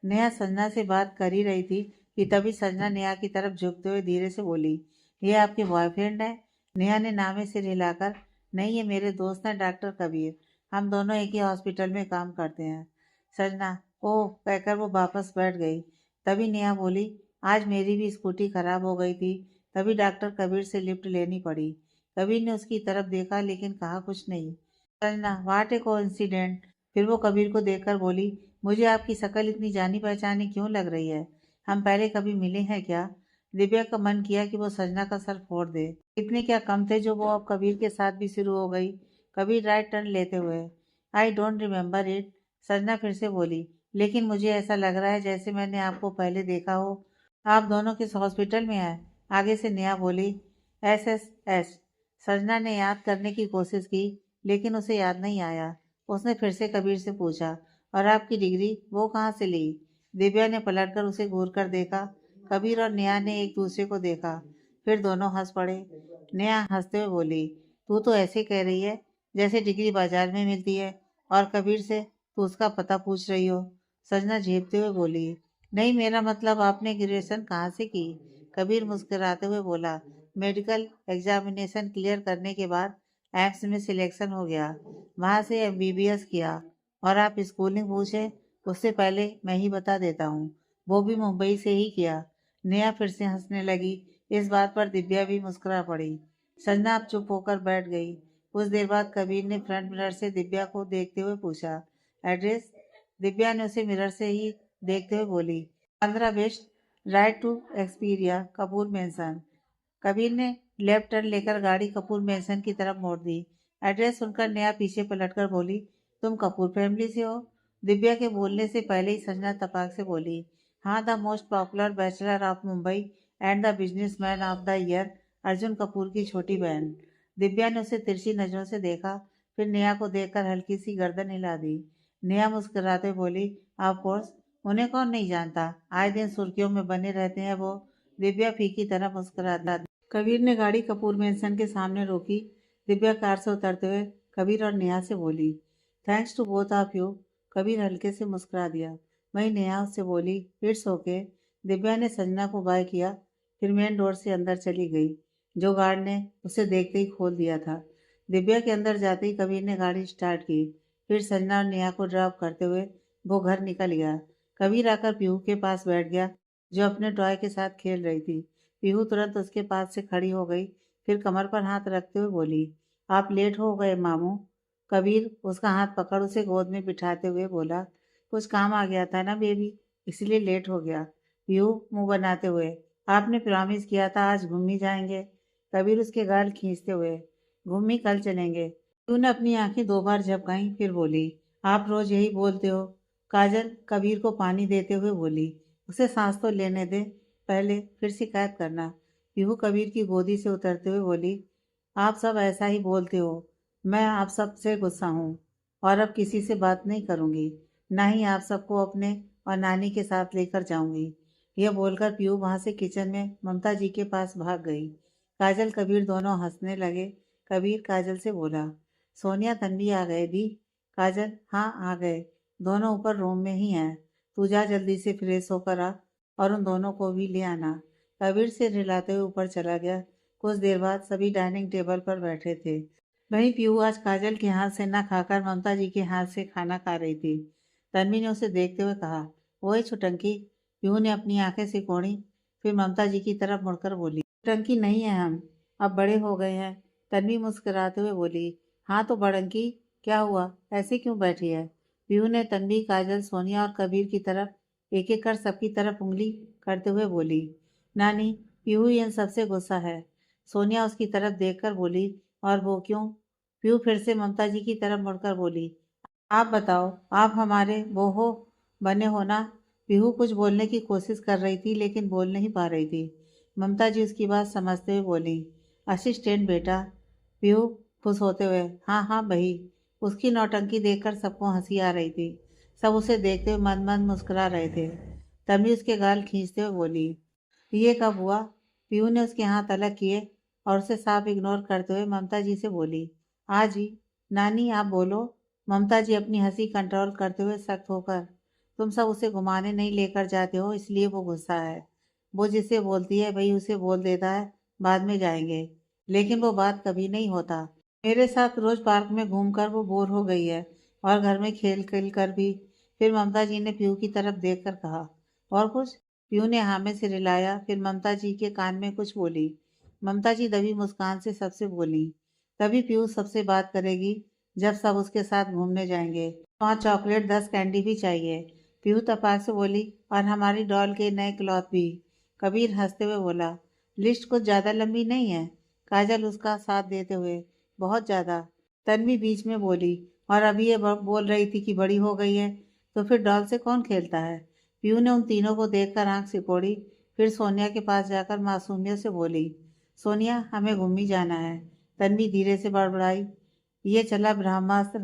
नेहा संजना से बात कर ही रही थी कि तभी संजना नेहा की तरफ झुकते हुए धीरे से बोली, ये आपके बॉयफ्रेंड है? नेहा ने नामे सिर हिलाकर, नहीं, ये मेरे दोस्त हैं डॉक्टर कबीर, हम दोनों एक ही हॉस्पिटल में काम करते हैं। संजना, ओह कहकर वो वापस बैठ गई। तभी नेहा बोली, आज मेरी भी स्कूटी खराब हो गई थी, तभी डॉक्टर कबीर से लिफ्ट लेनी पड़ी। कबीर ने उसकी तरफ देखा लेकिन कहा कुछ नहीं। संजना, वाट ए कोइंसिडेंट। फिर वो कबीर को देखकर बोली, मुझे आपकी शक्ल इतनी जानी पहचानी क्यों लग रही है? हम पहले कभी मिले हैं क्या? दिव्या का मन किया कि वो संजना का सर फोड़ दे। इतने क्या कम थे जो वो अब कबीर के साथ भी शुरू हो गई। कबीर राइट टर्न लेते हुए, I don't remember it. Sanjana फिर से बोली, लेकिन मुझे ऐसा लग रहा है जैसे मैंने आपको पहले देखा हो। आप दोनों किस हॉस्पिटल में हैं? आगे से नेहा बोली, SSS। संजना ने याद करने की कोशिश की, लेकिन उसे याद नहीं आया। उसने फिर से कबीर से पूछा, और आपकी डिग्री वो कहाँ से ली? दिव्या ने पलटकर उसे घूर कर देखा। कबीर और नेहा ने एक दूसरे को देखा, फिर दोनों हंस पड़े। नेहा हंसते हुए बोली, तू तो ऐसे कह रही है जैसे डिग्री बाजार में मिलती है, और कबीर से तू उसका पता पूछ रही हो। संजना झेपते हुए बोली, नहीं, मेरा मतलब आपने ग्रेजुएशन कहाँ से की? कबीर मुस्कुराते हुए बोला, मेडिकल एग्जामिनेशन क्लियर करने के बाद एम्स में सिलेक्शन हो गया, वहाँ से MBBS किया। और आप स्कूलिंग पूछे, उससे पहले मैं ही बता देता हूँ, वो भी मुंबई से ही किया। नेहा फिर से हंसने लगी। इस बात पर दिव्या भी मुस्कुरा पड़ी। संजना अब चुप होकर बैठ गई। कुछ देर बाद कबीर ने फ्रंट मिरर से दिव्या को देखते हुए पूछा, एड्रेस? दिव्या ने उसे मिरर से ही देखते हुए बोली, 15 वेस्ट, राइट टू एक्सपीरिया, कपूर मेंशन। कबीर ने लेफ्ट टर्न लेकर गाड़ी कपूर मैंसन की तरफ मोड़ दी। एड्रेस सुनकर नेहा पीछे पलटकर बोली, तुम कपूर फैमिली से हो? दिव्या के बोलने से पहले ही संजना तपाक से बोली, हाँ, the most popular bachelor of Mumbai and the businessman of the year, Arjun Kapoor की छोटी बहन। दिव्या ने उसे तिरछी नजरों से देखा, फिर नेहा को देखकर हल्की सी गर्दन हिला दी। नेहा मुस्कुराते बोली, ऑफ कोर्स, उन्हें कौन नहीं जानता, आए दिन सुर्खियों में बने रहते हैं वो। दिव्या फीकी तरह मुस्कुराता। कबीर ने गाड़ी कपूर मेंशन के सामने रोकी। दिव्या कार से उतरते हुए कबीर और नेहा से बोली, thanks to both of you. Kabir हल्के से मुस्कुरा दिया। वहीं नेहा उससे बोली, इट्स ओके। दिव्या ने संजना को बाय किया, फिर मेन डोर से अंदर चली गई, जो गार्ड ने उसे देखते ही खोल दिया था। दिव्या के अंदर जाते ही कबीर ने गाड़ी स्टार्ट की। फिर संजना और नेहा को ड्रॉप करते हुए वो घर निकल गया। कबीर आकर पीहू के पास बैठ गया, जो अपने टॉय के साथ खेल रही थी। पीहू तुरंत उसके पास से खड़ी हो गई, फिर कमर पर हाथ रखते हुए बोली, आप लेट हो गए मामू। कबीर उसका हाथ पकड़ उसे गोद में बिठाते हुए बोला, कुछ काम आ गया था ना बेबी, इसलिए लेट हो गया। पीहू मुंह बनाते हुए, आपने प्रॉमिस किया था आज घूमने जाएंगे। कबीर उसके गाल खींचते हुए, घूमने कल चलेंगे। पीहू ने अपनी आंखें 2 बार झपकाई, फिर बोली, आप रोज यही बोलते हो। काजल कबीर को पानी देते हुए बोली, उसे सांस तो लेने दे पहले, फिर शिकायत करना। पीहू कबीर की गोदी से उतरते हुए बोली, आप सब ऐसा ही बोलते हो। मैं आप सब से गुस्सा हूँ और अब किसी से बात नहीं करूँगी, ना ही आप सबको अपने और नानी के साथ लेकर जाऊंगी। यह बोलकर पीहू वहाँ से किचन में ममता जी के पास भाग गई। काजल कबीर दोनों हंसने लगे। कबीर काजल से बोला, सोनिया तन्वी आ गए दी। काजल, हाँ आ गए, दोनों ऊपर रूम में ही हैं। तू जा जल्दी से फ्रेश होकर आ और उन दोनों को भी ले आना। कबीर से रिलाते हुए ऊपर चला गया। कुछ देर बाद सभी डाइनिंग टेबल पर बैठे थे। वहीं पीहू आज काजल के हाथ से न खाकर ममता जी के हाथ से खाना खा रही थी। तन्वी ने उसे देखते हुए कहा, ओए छुटंकी। पीहू ने अपनी आंखें सिकोड़ी, फिर ममता जी की तरफ मुड़कर बोली, छुटंकी नहीं है हम, अब बड़े हो गए हैं। तन्वी मुस्कुराते हुए बोली, हाँ तो बड़ंकी, क्या हुआ, ऐसे क्यों बैठी है। पीहू ने तन्वी, काजल, सोनिया और कबीर की तरफ एक एक कर सबकी तरफ उंगली करते हुए बोली, नानी, पीहू इन सबसे गुस्सा है। सोनिया उसकी तरफ देखकर बोली, और वो क्यों। पीहू फिर से ममता जी की तरफ मुड़कर बोली, आप बताओ, आप हमारे वो हो, बने हो ना। पीहू कुछ बोलने की कोशिश कर रही थी लेकिन बोल नहीं पा रही थी। ममता जी उसकी बात समझते हुए बोली, असिस्टेंट बेटा। पीहू खुश होते हुए, हाँ हाँ बही। उसकी नौटंकी देखकर सबको हंसी आ रही थी। सब उसे देखते हुए मंद मंद मुस्कुरा रहे थे। तभी उसके गाल खींचते हुए बोली, ये कब हुआ। पीहू ने उसके हाथ अलग किए और उसे साफ इग्नोर करते हुए ममता जी से बोली, आज ही। नानी आप बोलो। ममता जी अपनी हंसी कंट्रोल करते हुए सख्त होकर, तुम सब उसे घुमाने नहीं लेकर जाते हो इसलिए वो गुस्सा है। वो जिसे बोलती है वही उसे बोल देता है, बाद में जाएंगे, लेकिन वो बात कभी नहीं होता। मेरे साथ रोज पार्क में घूमकर वो बोर हो गई है और घर में खेल खेल कर भी। फिर ममता जी ने पीहू की तरफ देखकर कहा, और कुछ। पीहू ने हाँ में सिर हिलाया, फिर ममता जी के कान में कुछ बोली। ममता जी दबी मुस्कान से सबसे बोली, तभी पीहू सबसे बात करेगी जब सब उसके साथ घूमने जाएंगे। 5 चॉकलेट 10 कैंडी भी चाहिए। पीहू तपाक से बोली, और हमारी डॉल के नए क्लॉथ भी। कबीर हंसते हुए बोला, लिस्ट कुछ ज़्यादा लंबी नहीं है। काजल उसका साथ देते हुए, बहुत ज़्यादा। तन्वी बीच में बोली, और अभी ये बोल रही थी कि बड़ी हो गई है, तो फिर डॉल से कौन खेलता है। पीहू ने उन तीनों को देखकर आंख सिकोड़ी, फिर सोनिया के पास जाकर मासूमियत से बोली, सोनिया हमें घूमने जाना है। तन्वी धीरे से बड़बड़ाई, ये चला ब्रह्मास्त्र।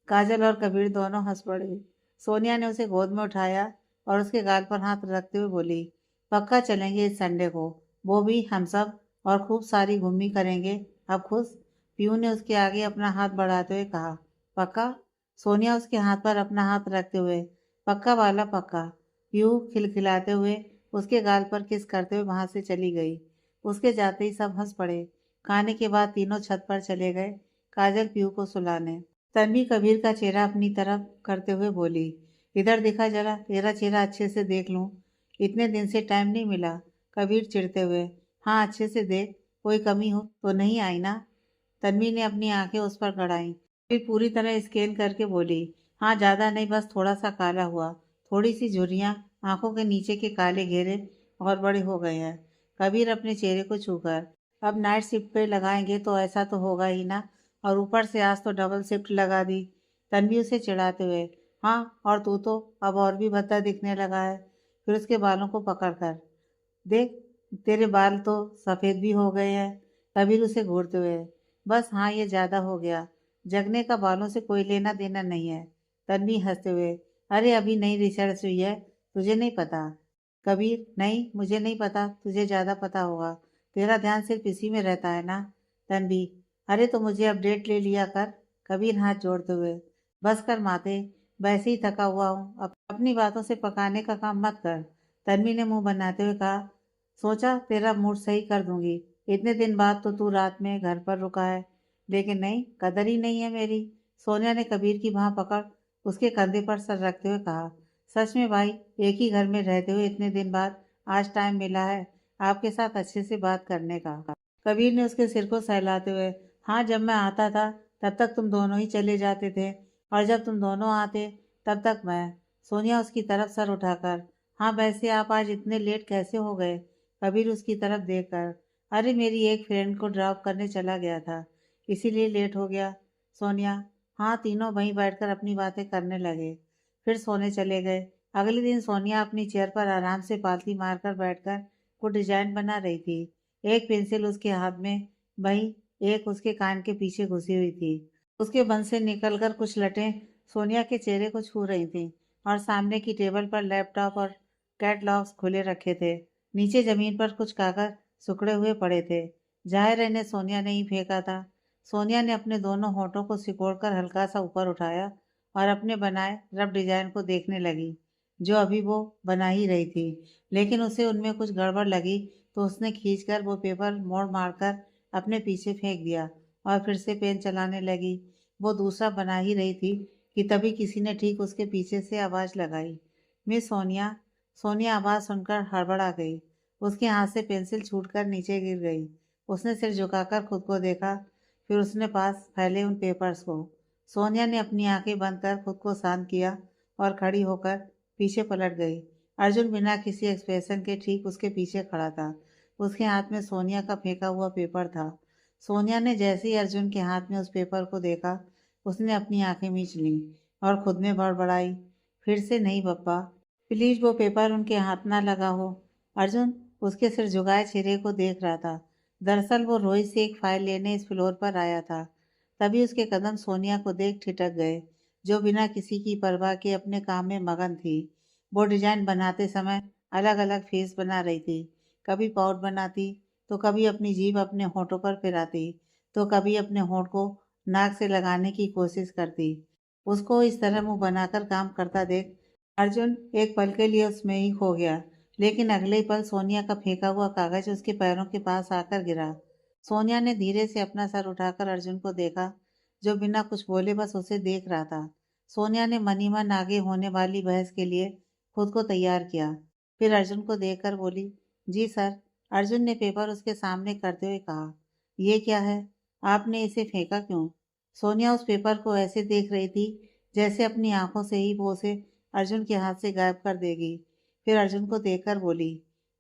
काजल और कबीर दोनों हंस पड़े। सोनिया ने उसे गोद में उठाया और उसके गाल पर हाथ रखते हुए बोली, पक्का चलेंगे इस संडे को, वो भी हम सब, और खूब सारी घूमनी करेंगे। अब खुश। पीहू ने उसके आगे अपना हाथ बढ़ाते हुए कहा, पक्का। सोनिया उसके हाथ पर अपना हाथ रखते हुए, पक्का वाला पक्का। पीहू खिलखिलाते हुए उसके गाल पर किस करते हुए वहां से चली गई। उसके जाते ही सब हंस पड़े। खाने के बाद तीनों छत पर चले गए, काजल पीहू को सुलाने। तन्वी कबीर का चेहरा अपनी तरफ करते हुए बोली, इधर दिखा जरा, तेरा चेहरा अच्छे से देख लूं, इतने दिन से टाइम नहीं मिला। कबीर चिढ़ते हुए, हाँ अच्छे से देख, कोई कमी हो तो नहीं आई ना। तन्वी ने अपनी आंखें उस पर गड़ाई, फिर पूरी तरह स्कैन करके बोली, हाँ ज़्यादा नहीं, बस थोड़ा सा काला हुआ, थोड़ी सी झुर्रियाँ, आंखों के नीचे के काले घेरे और बड़े हो गए हैं। कबीर अपने चेहरे को छूकर, अब नाइट शिफ्ट पे लगाएंगे तो ऐसा तो होगा ही ना, और ऊपर से आज तो डबल शिफ्ट लगा दी। तन्वी उसे चिढ़ाते हुए, हाँ और तू तो अब और भी भद्दा दिखने लगा है। फिर उसके बालों को पकड़कर, देख तेरे बाल तो सफ़ेद भी हो गए हैं। कबीर उसे घूरते हुए, बस हाँ ये ज़्यादा हो गया, जगने का बालों से कोई लेना देना नहीं है। तन्वी हंसते हुए, अरे अभी नई रिसर्च हुई है, तुझे नहीं पता? कबीर, नहीं मुझे नहीं पता, तुझे ज़्यादा पता होगा, तेरा ध्यान सिर्फ इसी में रहता है ना। तन्वी, अरे तो मुझे अपडेट ले लिया कर। कबीर हाथ जोड़ते हुए, बस कर माते, वैसे ही थका हुआ हूँ, अपनी बातों से पकाने का काम मत कर। तन्वी ने मुंह बनाते हुए कहा, सोचा तेरा मूड सही कर दूंगी, इतने दिन बाद तो तू रात में घर पर रुका है, लेकिन नहीं, कदर ही नहीं है मेरी। सोनिया ने कबीर की बांह पकड़ उसके कंधे पर सर रखते हुए कहा, सच में भाई, एक ही घर में रहते हुए इतने दिन बाद आज टाइम मिला है आपके साथ अच्छे से बात करने का। कबीर ने उसके सिर को सहलाते हुए, हाँ जब मैं आता था तब तक तुम दोनों ही चले जाते थे, और जब तुम दोनों आते तब तक मैं। सोनिया उसकी तरफ सर उठाकर, हाँ वैसे आप आज इतने लेट कैसे हो गए? कबीर उसकी तरफ देखकर, अरे मेरी एक फ्रेंड को ड्रॉप करने चला गया था, इसीलिए लेट हो गया। सोनिया, हाँ तीनों वहीं बैठकर अपनी बातें करने लगे, फिर सोने चले गए। अगले दिन सोनिया अपनी चेयर पर आराम से पालथी मारकर बैठकर कुछ डिजाइन बना रही थी। एक पेंसिल उसके हाथ में, वहीं एक उसके कान के पीछे घुसी हुई थी। उसके बंद से निकलकर कुछ लटें सोनिया के चेहरे को छू रही थीं, और सामने की टेबल पर लैपटॉप और कैटलॉग्स खुले रखे थे। नीचे जमीन पर कुछ कागज सिकुड़े हुए पड़े थे। जाहिर है इन्हें सोनिया ने ही फेंका था। सोनिया ने अपने दोनों होठों को सिकोड़कर हल्का सा ऊपर उठाया और अपने बनाए रफ डिजाइन को देखने लगी, जो अभी वो बना ही रही थी। लेकिन उसे उनमें कुछ गड़बड़ लगी, तो उसने खींचकर वो पेपर मोड़ मारकर अपने पीछे फेंक दिया और फिर से पेन चलाने लगी। वो दूसरा बना ही रही थी कि तभी किसी ने ठीक उसके पीछे से आवाज़ लगाई, मिस सोनिया। सोनिया आवाज़ सुनकर हड़बड़ा गई। उसके हाथ से पेंसिल छूटकर नीचे गिर गई। उसने सिर झुकाकर खुद को देखा, फिर उसने पास फैले उन पेपर्स को। सोनिया ने अपनी आंखें बंद कर खुद को शांत किया और खड़ी होकर पीछे पलट गई। अर्जुन बिना किसी एक्सप्रेशन के ठीक उसके पीछे खड़ा था। उसके हाथ में सोनिया का फेंका हुआ पेपर था। सोनिया ने जैसे ही अर्जुन के हाथ में उस पेपर को देखा, उसने अपनी आंखें मीच लीं और खुद में बड़बड़ाई, फिर से नहीं पप्पा, प्लीज वो पेपर उनके हाथ ना लगा हो। अर्जुन उसके सिर झुकाए चेहरे को देख रहा था। दरअसल वो रोहित से एक फाइल लेने इस फ्लोर पर आया था। तभी उसके कदम सोनिया को देख ठिठक गए, जो बिना किसी की परवाह के अपने काम में मगन थी। वो डिजाइन बनाते समय अलग अलग फेस बना रही थी। कभी पाउट बनाती, तो कभी अपनी जीभ अपने होठों पर फिराती, तो कभी अपने होठ को नाक से लगाने की कोशिश करती। उसको इस तरह मुंह बनाकर काम करता देख अर्जुन एक पल के लिए उसमें ही खो गया, लेकिन अगले ही पल सोनिया का फेंका हुआ कागज उसके पैरों के पास आकर गिरा। सोनिया ने धीरे से अपना सर उठाकर अर्जुन को देखा, जो बिना कुछ बोले बस उसे देख रहा था। सोनिया ने मनी मन आगे होने वाली बहस के लिए खुद को तैयार किया, फिर अर्जुन को देखकर बोली, जी सर। अर्जुन ने पेपर उसके सामने करते हुए कहा, ये क्या है, आपने इसे फेंका क्यों? सोनिया उस पेपर को ऐसे देख रही थी जैसे अपनी आंखों से ही वो उसे अर्जुन के हाथ से गायब कर देगी। फिर अर्जुन को देखकर बोली,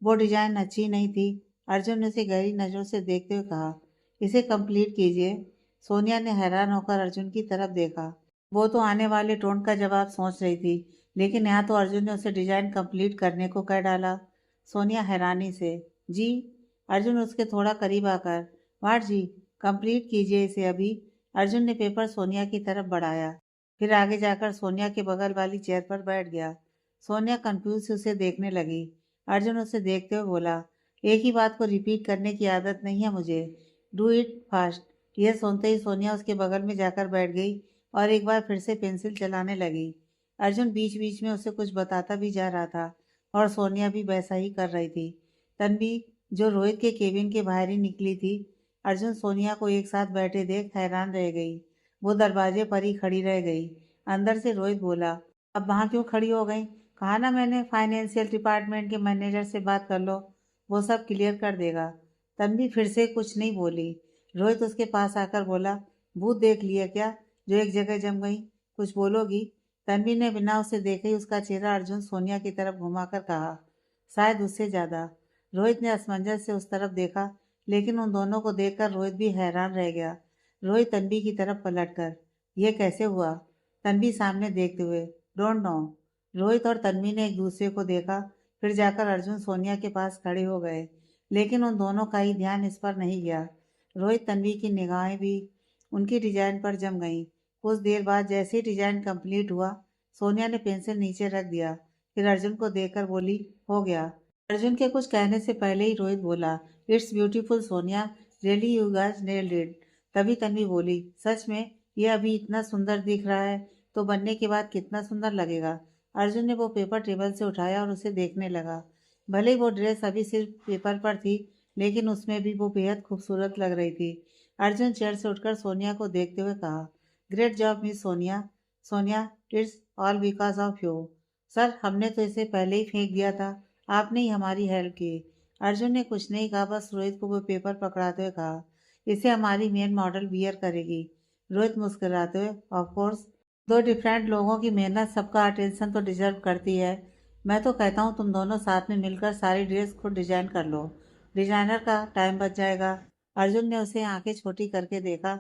वो डिजाइन अच्छी नहीं थी। अर्जुन ने उसे गहरी नजरों से देखते हुए कहा, इसे कंप्लीट कीजिए। सोनिया ने हैरान होकर अर्जुन की तरफ देखा। वो तो आने वाले टोन का जवाब सोच रही थी, लेकिन यहाँ तो अर्जुन ने उसे डिजाइन कंप्लीट करने को कह डाला। सोनिया हैरानी से, जी। अर्जुन उसके थोड़ा करीब आकर, वाट जी, कंप्लीट कीजिए इसे अभी। अर्जुन ने पेपर सोनिया की तरफ बढ़ाया, फिर आगे जाकर सोनिया के बगल वाली चेयर पर बैठ गया। सोनिया कंफ्यूज उसे देखने लगी। अर्जुन उसे देखते हुए बोला, एक ही बात को रिपीट करने की आदत नहीं है मुझे, डू इट फास्ट। यह सुनते ही सोनिया उसके बगल में जाकर बैठ गई और एक बार फिर से पेंसिल चलाने लगी। अर्जुन बीच बीच में उसे कुछ बताता भी जा रहा था और सोनिया भी वैसा ही कर रही थी। तन्वी, जो रोहित के केबिन के बाहर ही निकली थी, अर्जुन सोनिया को एक साथ बैठे देख हैरान रह गई। वो दरवाजे पर ही खड़ी रह गई। अंदर से रोहित बोला, अब वहाँ क्यों खड़ी हो गई? कहा ना मैंने, फाइनेंशियल डिपार्टमेंट के मैनेजर से बात कर लो, वो सब क्लियर कर देगा। तन्वी फिर से कुछ नहीं बोली। रोहित उसके पास आकर बोला, भूत देख लिया क्या जो एक जगह जम गई? कुछ बोलोगी? तन्वी ने बिना उसे देखे ही उसका चेहरा अर्जुन सोनिया की तरफ घुमाकर कहा, शायद उससे ज्यादा। रोहित ने असमंजस से उस तरफ देखा, लेकिन उन दोनों को देखकर रोहित भी हैरान रह गया। रोहित तन्वी की तरफ पलटकर, यह कैसे हुआ? तन्वी सामने देखते हुए, डोंट नो। रोहित और तन्वी ने एक दूसरे को देखा, फिर जाकर अर्जुन सोनिया के पास खड़े हो गए, लेकिन उन दोनों का ही ध्यान इस पर नहीं गया। रोहित तन्वी की निगाहें भी उनकी डिजाइन पर जम गईं। कुछ देर बाद जैसे ही डिजाइन कंप्लीट हुआ, सोनिया ने पेंसिल नीचे रख दिया, फिर अर्जुन को देखकर बोली, हो गया। अर्जुन के कुछ कहने से पहले ही रोहित बोला, it's beautiful Sonia, really you guys nailed it. तभी तन्वी बोली, सच में ये अभी इतना सुंदर दिख रहा है तो बनने के बाद कितना सुंदर लगेगा। अर्जुन ने वो पेपर टेबल से उठाया और उसे देखने लगा। भले ही वो ड्रेस अभी सिर्फ पेपर पर थी, लेकिन उसमें भी वो बेहद खूबसूरत लग रही थी। अर्जुन चेयर से उठकर सोनिया को देखते हुए कहा, great job miss Sonia. Sonia, it's all because of you. Sir, हमने तो इसे पहले ही फेंक दिया था, आपने ही हमारी हेल्प की। अर्जुन ने कुछ नहीं कहा, बस रोहित को वो पेपर पकड़ाते हुए कहा, इसे हमारी मेन मॉडल वियर करेगी। रोहित मुस्कुराते हुए, ऑफ कोर्स, दो डिफरेंट लोगों की मेहनत सबका अटेंशन तो डिजर्व करती है। मैं तो कहता हूँ तुम दोनों साथ में मिलकर सारी ड्रेस खुद डिजाइन कर लो, डिजाइनर का टाइम बच जाएगा। अर्जुन ने उसे आंखें छोटी करके देखा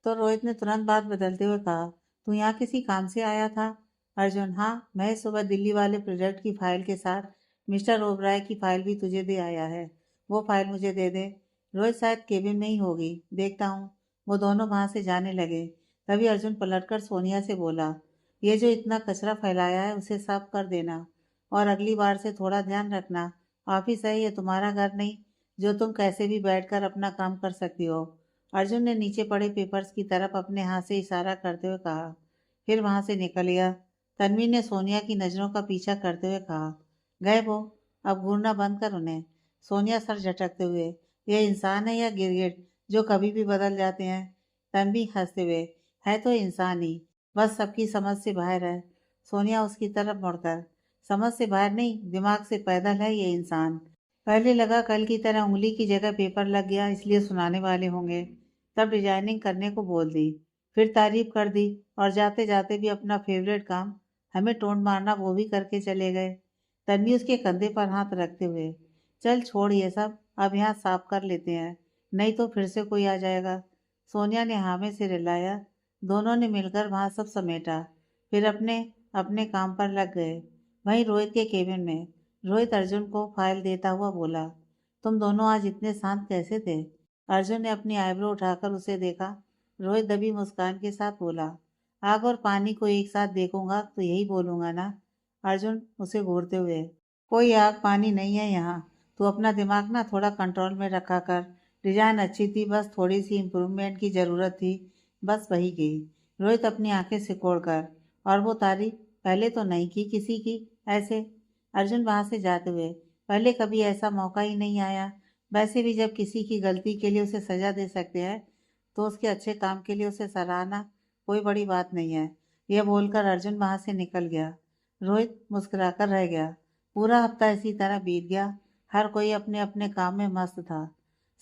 तो रोहित ने तुरंत बात बदलते हुए कहा, तू यहाँ किसी काम से आया था? अर्जुन, हाँ, मैं सुबह दिल्ली वाले प्रोजेक्ट की फाइल के साथ मिस्टर ओबराय की फाइल भी तुझे दे आया है। वो फाइल मुझे दे दे। रोहित, शायद केबिन में ही होगी, देखता हूँ। वो दोनों वहां से जाने लगे। तभी अर्जुन पलटकर सोनिया से बोला, ये जो इतना कचरा फैलाया है उसे साफ कर देना, और अगली बार से थोड़ा ध्यान रखना। ऑफिस है, ये तुम्हारा घर नहीं जो तुम कैसे भी बैठकर अपना काम कर सकती हो। अर्जुन ने नीचे पड़े पेपर्स की तरफ अपने हाथ से इशारा करते हुए कहा, फिर वहां से निकल गया। तन्वी ने सोनिया की नजरों का पीछा करते हुए कहा, गए वो, अब घूरना बंद कर उन्हें। सोनिया सर झटकते हुए, ये इंसान है या गिरगिट जो कभी भी बदल जाते हैं? तन्वी हंसते हुए, है तो इंसान ही, बस सबकी समझ से बाहर है। सोनिया उसकी तरफ मुड़कर, समझ से बाहर नहीं, दिमाग से पैदल है ये इंसान। पहले लगा कल की तरह उंगली की जगह पेपर लग गया इसलिए सुनाने वाले होंगे, तब डिजाइनिंग करने को बोल दी, फिर तारीफ कर दी, और जाते जाते भी अपना फेवरेट काम, हमें टोन मारना, वो भी करके चले गए। तन्वी उसके कंधे पर हाथ रखते हुए, चल छोड़ ये सब, अब यहाँ साफ कर लेते हैं, नहीं तो फिर से कोई आ जाएगा। सोनिया ने हाँ में सिर हिलाया। दोनों ने मिलकर वहाँ सब समेटा, फिर अपने अपने काम पर लग गए। वहीं रोहित के केबिन में रोहित अर्जुन को फाइल देता हुआ बोला, तुम दोनों आज इतने शांत कैसे थे? अर्जुन ने अपनी आईब्रो उठाकर उसे देखा। रोहित दबी मुस्कान के साथ बोला, आग और पानी को एक साथ देखूंगा तो यही बोलूंगा ना। अर्जुन उसे घूरते हुए, कोई आग पानी नहीं है यहाँ, तू अपना दिमाग ना थोड़ा कंट्रोल में रखा कर। डिजाइन अच्छी थी, बस थोड़ी सी इम्प्रूवमेंट की ज़रूरत थी, बस वही की। रोहित अपनी आंखें सिकोड़ कर, और वो तारीफ पहले तो नहीं की किसी की ऐसे। अर्जुन वहां से जाते हुए, पहले कभी ऐसा मौका ही नहीं आया। वैसे भी जब किसी की गलती के लिए उसे सजा दे सकते हैं तो उसके अच्छे काम के लिए उसे सराहना कोई बड़ी बात नहीं है। यह बोलकर अर्जुन वहां से निकल गया। रोहित मुस्कुराकर रह गया। पूरा हफ्ता इसी तरह बीत गया। हर कोई अपने अपने काम में मस्त था।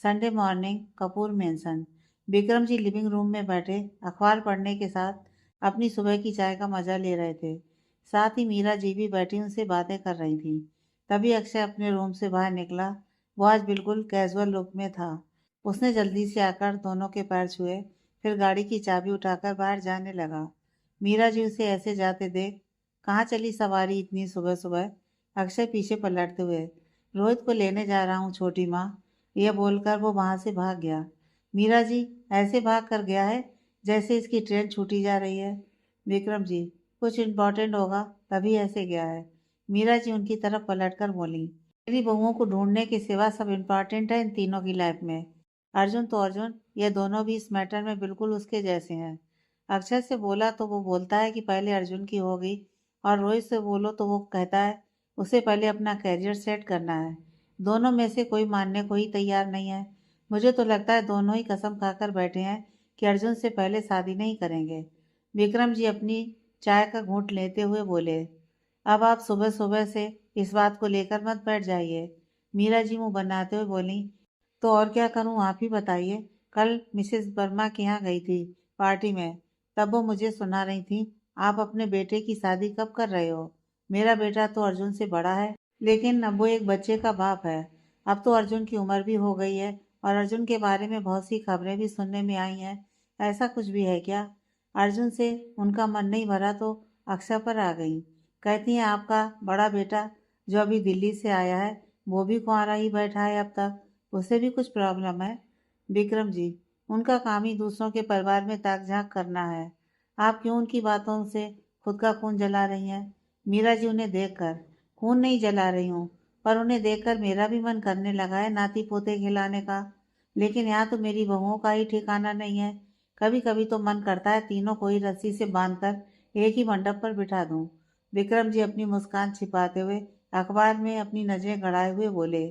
Sunday morning, Kapoor mansion. Vikram ji living room में बैठे अखबार पढ़ने के साथ अपनी सुबह की चाय का मजा ले रहे थे। साथ ही मीरा जी भी बैठी उनसे बातें कर रही थी। तभी अक्षय अपने रूम से बाहर निकला। वो आज बिल्कुल कैजुअल लुक में था। उसने जल्दी से आकर दोनों के पैर छुए, फिर गाड़ी की चाबी उठाकर बाहर जाने लगा। मीरा जी उसे ऐसे जाते देख, कहाँ चली सवारी इतनी सुबह सुबह? अक्षय पीछे पलटते हुए, रोहित को लेने जा रहा हूँ छोटी माँ, यह बोलकर वो वहां से भाग गया। मीरा जी ऐसे भाग कर गया है जैसे इसकी ट्रेन छूटी जा रही है। विक्रम जी, कुछ इम्पोर्टेंट होगा तभी ऐसे गया है। मीरा जी उनकी तरफ पलटकर बोली, मेरी बहुओं को ढूंढने के सिवा सब इम्पोर्टेंट है इन तीनों की लाइफ में। अर्जुन तो अर्जुन, ये दोनों भी इस मैटर में बिल्कुल उसके जैसे हैं। अक्षय से बोला तो वो बोलता है कि पहले अर्जुन की होगी, और रोहित से बोलो तो वो कहता है उसे पहले अपना कैरियर सेट करना है। दोनों में से कोई मानने को ही तैयार नहीं है। मुझे तो लगता है दोनों ही कसम खाकर बैठे हैं कि अर्जुन से पहले शादी नहीं करेंगे। विक्रम जी अपनी चाय का घूंट लेते हुए बोले, अब आप सुबह सुबह से इस बात को लेकर मत बैठ जाइए। मीरा जी मुंह बनाते हुए बोली, तो और क्या करूं, आप ही बताइए। कल मिसेस वर्मा के यहाँ गई थी पार्टी में, तब वो मुझे सुना रही थी, आप अपने बेटे की शादी कब कर रहे हो? मेरा बेटा तो अर्जुन से बड़ा है, लेकिन अब वो एक बच्चे का बाप है। अब तो अर्जुन की उम्र भी हो गई है, और अर्जुन के बारे में बहुत सी खबरें भी सुनने में आई हैं। ऐसा कुछ भी है क्या? अर्जुन से उनका मन नहीं भरा तो अक्षय पर आ गई। कहती हैं आपका बड़ा बेटा जो अभी दिल्ली से आया है वो भी कुंवारा ही बैठा है अब तक, उसे भी कुछ प्रॉब्लम है। विक्रम जी, उनका काम ही दूसरों के परिवार में ताक झांक करना है। आप क्यों उनकी बातों से खुद का खून जला रही हैं? मीरा जी उन्हें देखकर, खून नहीं जला रही हूँ, पर उन्हें देखकर मेरा भी मन करने लगा है नाती पोते खिलाने का। लेकिन यहाँ तो मेरी बहुओं का ही ठिकाना नहीं है। कभी कभी तो मन करता है तीनों को ही रस्सी से बांधकर एक ही मंडप पर बिठा दूं। विक्रम जी अपनी मुस्कान छिपाते हुए अखबार में अपनी नजरें गड़ाए हुए बोले,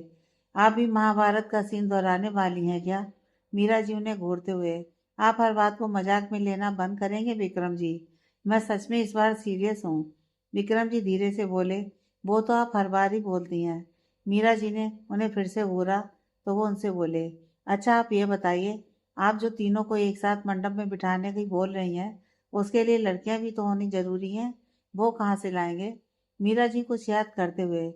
आप भी महाभारत का सीन दोहराने वाली हैं क्या? मीरा जी उन्हें घूरते हुए, आप हर बात को मजाक में लेना बंद करेंगे विक्रम जी? मैं सच में इस बार सीरियस हूँ। विक्रम जी धीरे से बोले, वो तो आप हर बार ही बोलती हैं। मीरा जी ने उन्हें फिर से घूरा तो वो उनसे बोले, अच्छा आप ये बताइए, आप जो तीनों को एक साथ मंडप में बिठाने की बोल रही हैं, उसके लिए लड़कियां भी तो होनी जरूरी हैं। वो कहाँ से लाएंगे? मीरा जी कुछ याद करते हुए,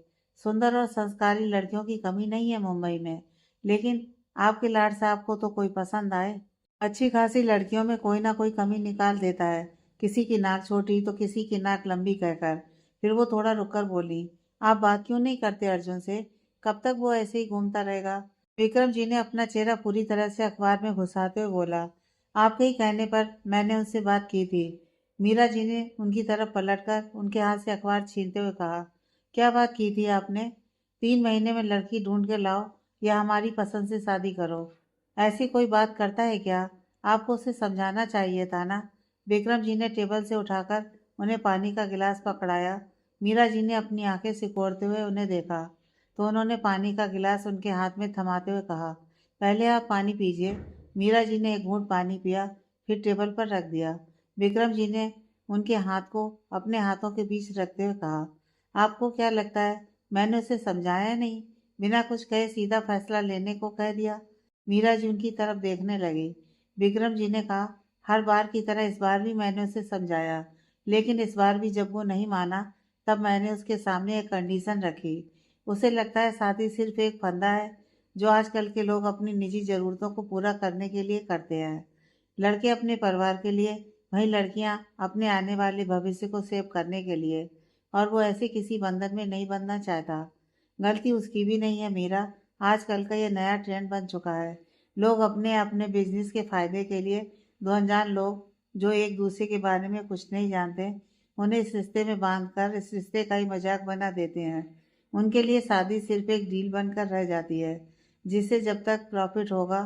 सुंदर और संस्कारी लड़कियों की कमी नहीं है मुंबई में, लेकिन आपके लाड साहब को तो कोई पसंद आए। अच्छी खासी लड़कियों में कोई ना कोई कमी निकाल देता है, किसी की नाक छोटी तो किसी की नाक लंबी कहकर। फिर वो थोड़ा रुककर बोली, आप बात क्यों नहीं करते अर्जुन से? कब तक वो ऐसे ही घूमता रहेगा? विक्रम जी ने अपना चेहरा पूरी तरह से अखबार में घुसाते हुए बोला, आपके ही कहने पर मैंने उनसे बात की थी। मीरा जी ने उनकी तरफ पलटकर उनके हाथ से अखबार छीनते हुए कहा, क्या बात की थी आपने? 3 महीने में लड़की ढूंढ के लाओ या हमारी पसंद से शादी करो। ऐसी कोई बात करता है क्या? आपको उसे समझाना चाहिए था ना। विक्रम जी ने टेबल से उठाकर उन्हें पानी का गिलास पकड़ाया। मीरा जी ने अपनी आंखें सिकोड़ते हुए उन्हें देखा तो उन्होंने पानी का गिलास उनके हाथ में थमाते हुए कहा, पहले आप पानी पीजिए। मीरा जी ने एक घूंट पानी पिया, फिर टेबल पर रख दिया। विक्रम जी ने उनके हाथ को अपने हाथों के बीच रखते हुए कहा, आपको क्या लगता है मैंने उसे समझाया नहीं? बिना कुछ कहे सीधा फैसला लेने को कह दिया। मीरा जी उनकी तरफ देखने लगी। विक्रम जी ने कहा, हर बार की तरह इस बार भी मैंने उसे समझाया, लेकिन इस बार भी जब वो नहीं माना तब मैंने उसके सामने एक कंडीशन रखी। उसे लगता है शादी सिर्फ एक फंदा है जो आजकल के लोग अपनी निजी ज़रूरतों को पूरा करने के लिए करते हैं। लड़के अपने परिवार के लिए, वहीं लड़कियां अपने आने वाले भविष्य को सेव करने के लिए, और वो ऐसे किसी बंधन में नहीं बंधना चाहता। गलती उसकी भी नहीं है मीरा। आजकल का ये नया ट्रेंड बन चुका है। लोग अपने अपने बिजनेस के फायदे के लिए दो अनजान लोग जो एक दूसरे के बारे में कुछ नहीं जानते, उन्हें इस रिश्ते में बांधकर इस रिश्ते का ही मजाक बना देते हैं। उनके लिए शादी सिर्फ एक डील बनकर रह जाती है, जिससे जब तक प्रॉफिट होगा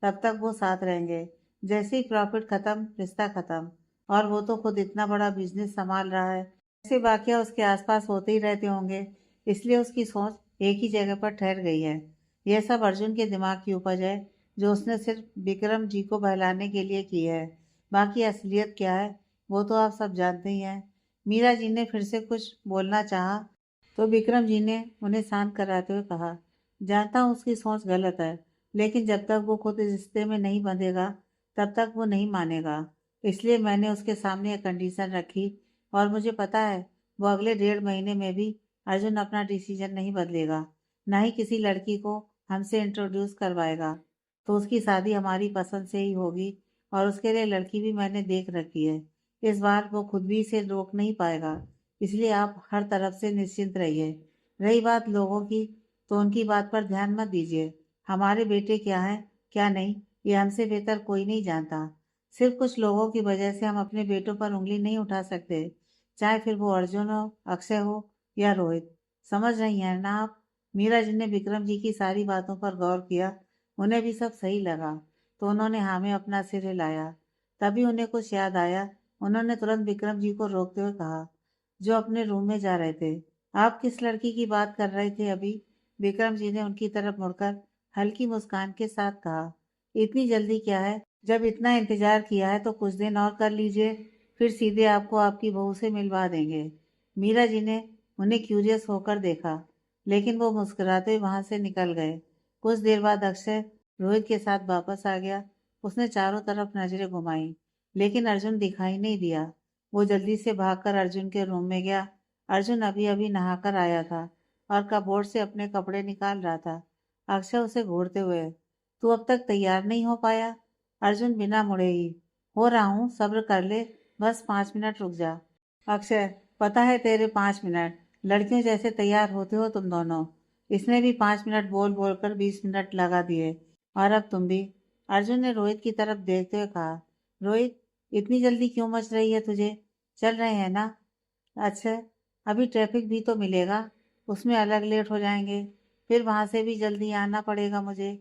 तब तक वो साथ रहेंगे। जैसे ही प्रॉफिट खत्म, रिश्ता खत्म। और वो तो खुद इतना बड़ा बिजनेस संभाल रहा है, ऐसे वाकया उसके आसपास होते ही रहते होंगे, इसलिए उसकी सोच एक ही जगह पर ठहर गई है। यह सब अर्जुन के दिमाग की उपज है, जो उसने सिर्फ विक्रम जी को बहलाने के लिए की है। बाकी असलियत क्या है वो तो आप सब जानते ही हैं। मीरा जी ने फिर से कुछ बोलना चाहा तो विक्रम जी ने उन्हें शांत कराते हुए कहा, जानता हूँ उसकी सोच गलत है, लेकिन जब तक वो खुद इस रिश्ते में नहीं बंधेगा तब तक वो नहीं मानेगा। इसलिए मैंने उसके सामने एक कंडीशन रखी, और मुझे पता है वो अगले 1.5 महीने में भी अर्जुन अपना डिसीजन नहीं बदलेगा, ना ही किसी लड़की को हमसे इंट्रोड्यूस करवाएगा। तो उसकी शादी हमारी पसंद से ही होगी, और उसके लिए लड़की भी मैंने देख रखी है। इस बार वो खुद भी इसे रोक नहीं पाएगा, इसलिए आप हर तरफ से निश्चिंत रहिए। रही बात लोगों की, तो उनकी बात पर ध्यान मत दीजिए। हमारे बेटे क्या हैं क्या नहीं, ये हमसे बेहतर कोई नहीं जानता। सिर्फ कुछ लोगों की वजह से हम अपने बेटों पर उंगली नहीं उठा सकते, चाहे फिर वो अर्जुन हो, अक्षय हो या रोहित। समझ रही हैं ना आप? मीरा जी ने विक्रम जी की सारी बातों पर गौर किया। उन्हें भी सब सही लगा, तो उन्होंने हाँ में अपना सिर हिलाया। तभी उन्हें कुछ याद आया। उन्होंने तुरंत विक्रम जी को रोकते हुए कहा, जो अपने रूम में जा रहे थे, आप किस लड़की की बात कर रहे थे अभी? विक्रम जी ने उनकी तरफ मुड़कर हल्की मुस्कान के साथ कहा, इतनी जल्दी क्या है? जब इतना इंतजार किया है तो कुछ दिन और कर लीजिए, फिर सीधे आपको आपकी बहू से मिलवा देंगे। मीरा जी ने उन्हें क्यूरियस होकर देखा, लेकिन वो मुस्कुराते हुए वहां से निकल गए। कुछ देर बाद अक्षय रोहित के साथ वापस आ गया। उसने चारों तरफ नजरें घुमाई, लेकिन अर्जुन दिखाई नहीं दिया। वो जल्दी से भागकर अर्जुन के रूम में गया। अर्जुन अभी अभी नहाकर आया था और कपबोर्ड से अपने कपड़े निकाल रहा था। अक्षय उसे घूरते हुए, तू अब तक तैयार नहीं हो पाया? अर्जुन बिना मुड़े ही, हो रहा हूँ, सब्र कर ले, बस 5 मिनट रुक जा। अक्षय, पता है तेरे 5 मिनट, लड़कियों जैसे तैयार होते हो तुम दोनों। इसने भी 5 मिनट बोल बोल कर 20 मिनट लगा दिए, और अब तुम भी। अर्जुन ने रोहित की तरफ देखते हुए कहा, रोहित, इतनी जल्दी क्यों मच रही है तुझे? चल रहे हैं ना? अच्छा, अभी ट्रैफिक भी तो मिलेगा। उसमें अलग लेट हो जाएंगे, फिर वहां से भी जल्दी आना पड़ेगा मुझे,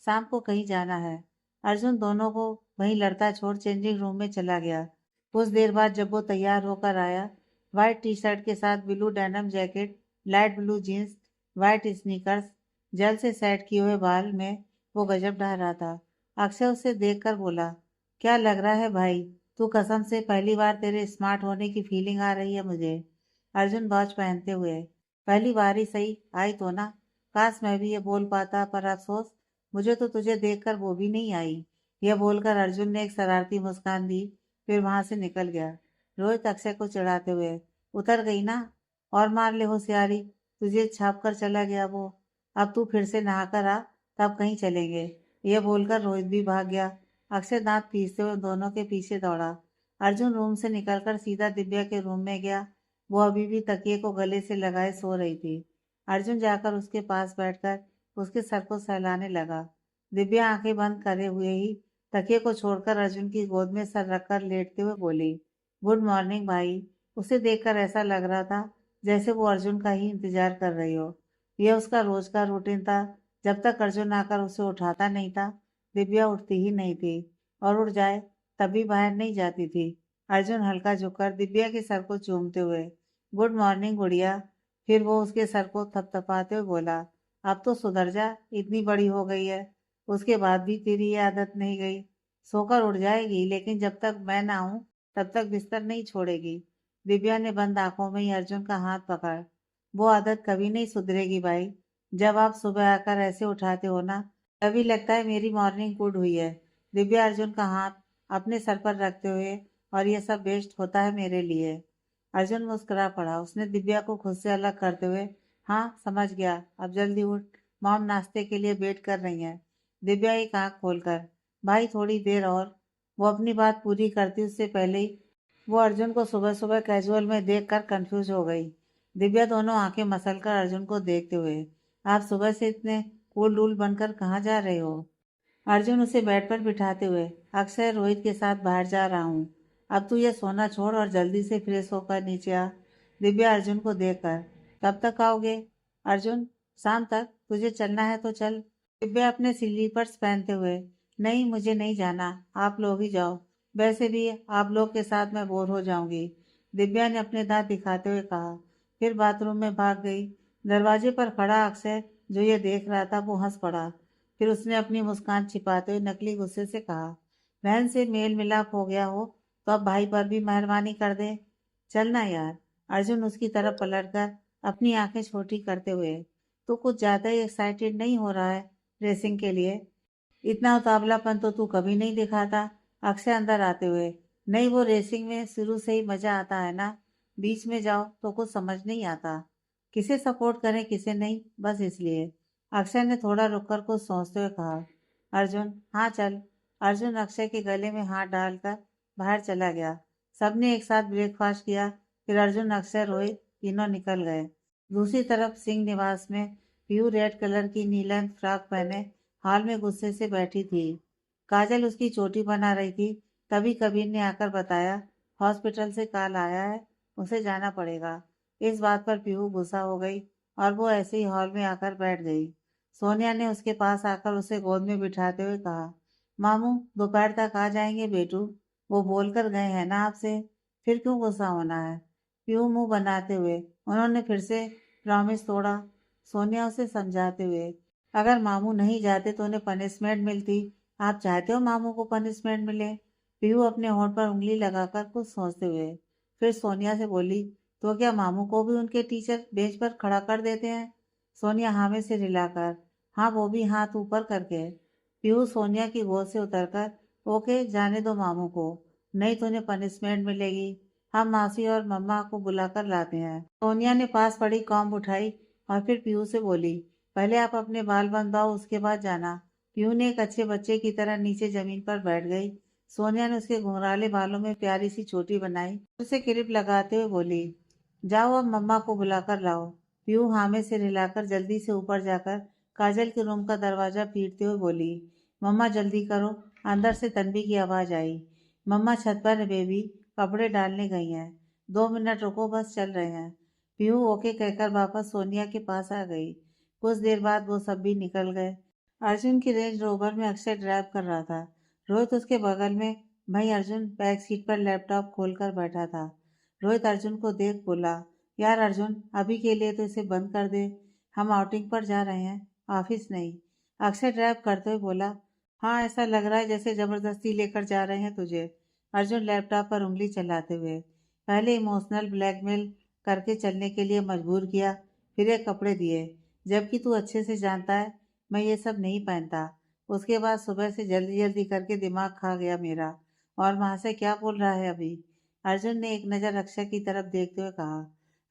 शाम को कहीं जाना है। अर्जुन दोनों को वहीं लड़ता छोड़ चेंजिंग रूम में चला गया। कुछ देर बाद जब वो तैयार होकर आया, व्हाइट टी शर्ट के साथ blue denim jacket, light blue jeans, white sneakers, जल से सेट किए हुए बाल में वो गजब ढा रहा था। अक्षय उसे देखकर बोला, क्या लग रहा है भाई, तू कसम से पहली बार तेरे स्मार्ट होने की फीलिंग आ रही है मुझे। अर्जुन वॉच पहनते हुए, पहली बार ही सही आई तो ना, काश मैं भी ये बोल पाता, पर अफसोस मुझे तो तुझे देखकर वो भी नहीं आई। यह बोलकर अर्जुन ने एक शरारती मुस्कान दी, फिर वहां से निकल गया। रोहित अक्षय को चिढ़ाते हुए, उतर गई ना, और मार ले होशियारी, तुझे छाप कर चला गया वो। अब तू फिर से नहाकर आ, तब कहीं चलेंगे। यह बोलकर रोहित भी भाग गया। अक्षय दांत पीसते हुए दोनों के पीछे दौड़ा। अर्जुन रूम से निकलकर सीधा दिव्या के रूम में गया। वो अभी भी तकिए को गले से लगाए सो रही थी। अर्जुन जाकर उसके पास बैठकर उसके सर को सहलाने लगा। दिव्या आंखें बंद करे हुए ही तकिए को छोड़कर अर्जुन की गोद में सर रखकर लेटते हुए बोली, गुड मॉर्निंग भाई। उसे देखकर ऐसा लग रहा था जैसे वो अर्जुन का ही इंतजार कर रही हो। यह उसका रोज का रूटीन था। जब तक अर्जुन आकर उसे उठाता नहीं था, दिव्या उठती ही नहीं थी, और उठ जाए तब भी बाहर नहीं जाती थी। अर्जुन हल्का झुककर दिव्या के सर को चूमते हुए, गुड मॉर्निंग गुड़िया। फिर वो उसके सर को थपथपाते हुए बोला, अब तो सुधर जा, इतनी बड़ी हो गई है, उसके बाद भी तेरी ये आदत नहीं गई। सोकर उठ जाएगी, लेकिन जब तक मैं ना आऊं तब तक बिस्तर नहीं छोड़ेगी। दिव्या ने बंद आंखों में ही अर्जुन का हाथ पकड़, वो आदत कभी नहीं सुधरेगी भाई। जब आप सुबह आकर ऐसे उठाते हो ना, तभी लगता है मेरी मॉर्निंग गुड हुई है। दिव्या अर्जुन का हाथ अपने सर पर रखते हुए, और ये सब बेस्ट होता है मेरे लिए। अर्जुन मुस्कुरा पड़ा। उसने दिव्या को खुद से अलग करते हुए, हाँ समझ गया, अब जल्दी उठ, मॉम नाश्ते के लिए वेट कर रही हैं। दिव्या एक आंख खोलकर, भाई थोड़ी देर और। वो अपनी बात पूरी करती उससे पहले ही वो अर्जुन को सुबह सुबह कैजुअल में देखकर कंफ्यूज हो गई। दिव्या दोनों आंखें मसलकर अर्जुन को देखते हुए, आप सुबह से इतने कूल डूल बनकर कहाँ जा रहे हो? अर्जुन उसे बेड पर बिठाते हुए, अक्षय रोहित के साथ बाहर जा रहा हूँ, अब तू ये सोना छोड़ और जल्दी से फ्रेश होकर नीचे आ। दिव्या अर्जुन को देखकर, कब तक आओगे? अर्जुन, शाम तक, तुझे चलना है तो चल। दिव्या अपने स्लीपर्स पहनते हुए, नहीं मुझे नहीं जाना, आप लोग ही जाओ, वैसे भी आप लोग के साथ मैं बोर हो जाऊंगी। दिव्या ने अपने दांत दिखाते हुए कहा, फिर बाथरूम में भाग गई। दरवाजे पर खड़ा अक्षय जो ये देख रहा था वो हंस पड़ा। फिर उसने अपनी मुस्कान छिपाते हुए नकली गुस्से से कहा, बहन से मेल मिलाप हो गया हो तो अब भाई पर भी मेहरबानी कर दे, चलना यार। अर्जुन उसकी तरफ पलटकर अपनी आंखें छोटी करते हुए, तू कुछ ज्यादा ही एक्साइटेड नहीं हो रहा है रेसिंग के लिए? इतना उतावलापन तो तू कभी नहीं दिखाता। अक्षय अंदर आते हुए, नहीं वो रेसिंग में शुरू से ही मजा आता है ना, बीच में जाओ तो कुछ समझ नहीं आता, किसे सपोर्ट करें किसे नहीं, बस इसलिए। अक्षय ने थोड़ा रुककर कुछ सोचते हुए कहा, अर्जुन हाँ चल। अर्जुन अक्षय के गले में हाथ डालकर बाहर चला गया। सबने एक साथ ब्रेकफास्ट किया, फिर अर्जुन अक्षय रोहित तीनों निकल गए। दूसरी तरफ सिंह निवास में पीयू रेड कलर की नीलम फ्रॉक पहने हॉल में गुस्से से बैठी थी। काजल उसकी चोटी बना रही थी। तभी कबीर ने आकर बताया, हॉस्पिटल से कॉल आया है, उसे जाना पड़ेगा। इस बात पर पीहू गुस्सा हो गई और वो ऐसे ही हॉल में आकर बैठ गई। सोनिया ने उसके पास आकर उसे गोद में बिठाते हुए कहा, मामू दोपहर तक आ जाएंगे बेटू, वो बोलकर गए हैं ना आपसे, फिर क्यों गुस्सा होना है? पीहू मुंह बनाते हुए, उन्होंने फिर से प्रॉमिस तोड़ा। सोनिया उसे समझाते हुए, अगर मामू नहीं जाते तो उन्हें पनिशमेंट मिलती, आप चाहते हो मामू को पनिशमेंट मिले? पीहू अपने होंठ पर उंगली लगाकर कुछ सोचते हुए फिर सोनिया से बोली, तो क्या मामू को भी उनके टीचर बेंच पर खड़ा कर देते हैं? सोनिया हाँ में सिर हिलाकर, हाँ वो भी हाथ ऊपर करके। पीहू सोनिया की गोद से उतरकर, ओके जाने दो मामू को, नहीं तो उन्हें पनिशमेंट मिलेगी, हम मासी और मम्मा को बुलाकर लाते हैं। सोनिया ने पास पड़ी कॉम्ब उठाई और फिर पीहू से बोली, पहले आप अपने बाल बंधवाओ उसके बाद जाना। पीहू ने एक अच्छे बच्चे की तरह नीचे जमीन पर बैठ गई। सोनिया ने उसके घुंघराले बालों में प्यारी सी चोटी बनाई, उसे क्लिप लगाते हुए बोली, जाओ अब मम्मा को बुलाकर लाओ। पीहू हाँ में सिर हिलाकर जल्दी से ऊपर जाकर काजल के रूम का दरवाजा पीटते हुए बोली, मम्मा जल्दी करो। अंदर से तन्वी की आवाज आई, मम्मा छत पर है बेबी, कपड़े डालने गई हैं, 2 मिनट रुको बस चल रहे हैं। पीहू ओके कहकर वापस सोनिया के पास आ गई। कुछ देर बाद वो सब भी निकल गए। अर्जुन की रेंज रोवर में अक्षय ड्राइव कर रहा था। रोहित उसके बगल में। भाई अर्जुन बैक सीट पर लैपटॉप खोलकर बैठा था। रोहित अर्जुन को देख बोला, यार अर्जुन, अभी के लिए तो इसे बंद कर दे। हम आउटिंग पर जा रहे हैं, ऑफिस नहीं। अक्षय ड्राइव करते हुए बोला, हाँ ऐसा लग रहा है जैसे जबरदस्ती लेकर जा रहे हैं तुझे। अर्जुन लैपटॉप पर उंगली चलाते हुए, पहले इमोशनल ब्लैकमेल करके चलने के लिए मजबूर किया, फिर ये कपड़े दिए, जबकि तू अच्छे से जानता है मैं ये सब नहीं पहनता। उसके बाद सुबह से जल्दी जल्दी करके दिमाग खा गया मेरा। और वहां से क्या बोल रहा है अभी? अर्जुन ने एक नज़र अक्षय की तरफ देखते हुए कहा।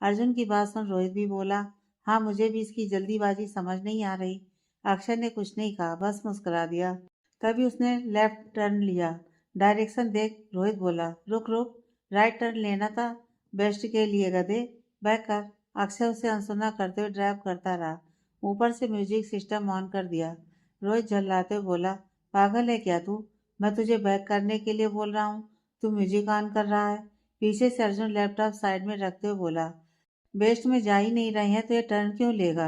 अर्जुन की बात सुन रोहित भी बोला, हाँ मुझे भी इसकी जल्दीबाजी समझ नहीं आ रही। अक्षय ने कुछ नहीं कहा, बस मुस्कुरा दिया। तभी उसने लेफ्ट टर्न लिया। डायरेक्शन देख, रोहित बोला, रुक रुक, राइट टर्न लेना था। बेस्ट के लिए गधे, बैक कर। अक्षय उसे अनसुना करते हुए ड्राइव करता रहा। ऊपर से म्यूजिक सिस्टम ऑन कर दिया। रोहित झल्लाते हुए बोला, पागल है क्या तू? मैं तुझे बैक करने के लिए बोल रहा हूँ, तू म्यूजिक ऑन कर रहा है। पीछे से अर्जुन लैपटॉप साइड में रखते हुए बोला, बेस्ट में जा ही नहीं रहे हैं तो ये टर्न क्यों लेगा?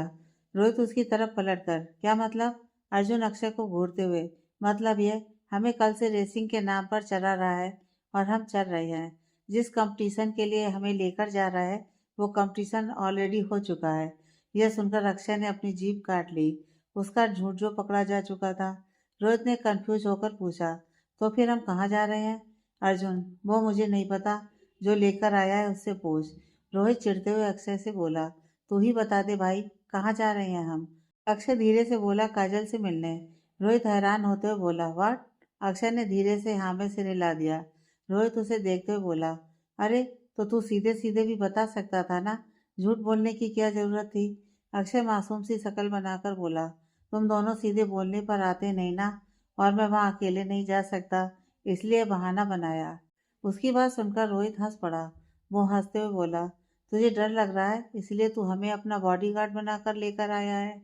रोहित उसकी तरफ पलट कर, क्या मतलब? अर्जुन अक्षय को घूरते हुए, मतलब ये, हमें कल से रेसिंग के नाम पर चला रहा है और हम चल रहे हैं। जिस कंपटीशन के लिए हमें लेकर जा रहा है वो कंपटीशन ऑलरेडी हो चुका है। यह सुनकर अक्षय ने अपनी जीभ काट ली। उसका झूठ जो पकड़ा जा चुका था। रोहित ने कंफ्यूज होकर पूछा, तो फिर हम कहाँ जा रहे हैं? अर्जुन, वो मुझे नहीं पता, जो लेकर आया है उससे पूछ। रोहित चिढ़ते हुए अक्षय से बोला, तू ही बता दे भाई, कहाँ जा रहे हैं हम? अक्षय धीरे से बोला, काजल से मिलने। रोहित हैरान होते हुए बोला, व्हाट? अक्षय ने धीरे से हाँ में सिर हिला दिया। रोहित उसे देखते हुए बोला, अरे तो तू सीधे सीधे भी बता सकता था ना, झूठ बोलने की क्या जरूरत थी? अक्षय मासूम सी शक्ल बनाकर बोला, तुम दोनों सीधे बोलने पर आते नहीं ना, और मैं वहाँ अकेले नहीं जा सकता, इसलिए बहाना बनाया। उसकी बात सुनकर रोहित हंस पड़ा। वो हंसते हुए बोला, तुझे डर लग रहा है इसलिए तू हमें अपना बॉडीगार्ड बनाकर लेकर आया है?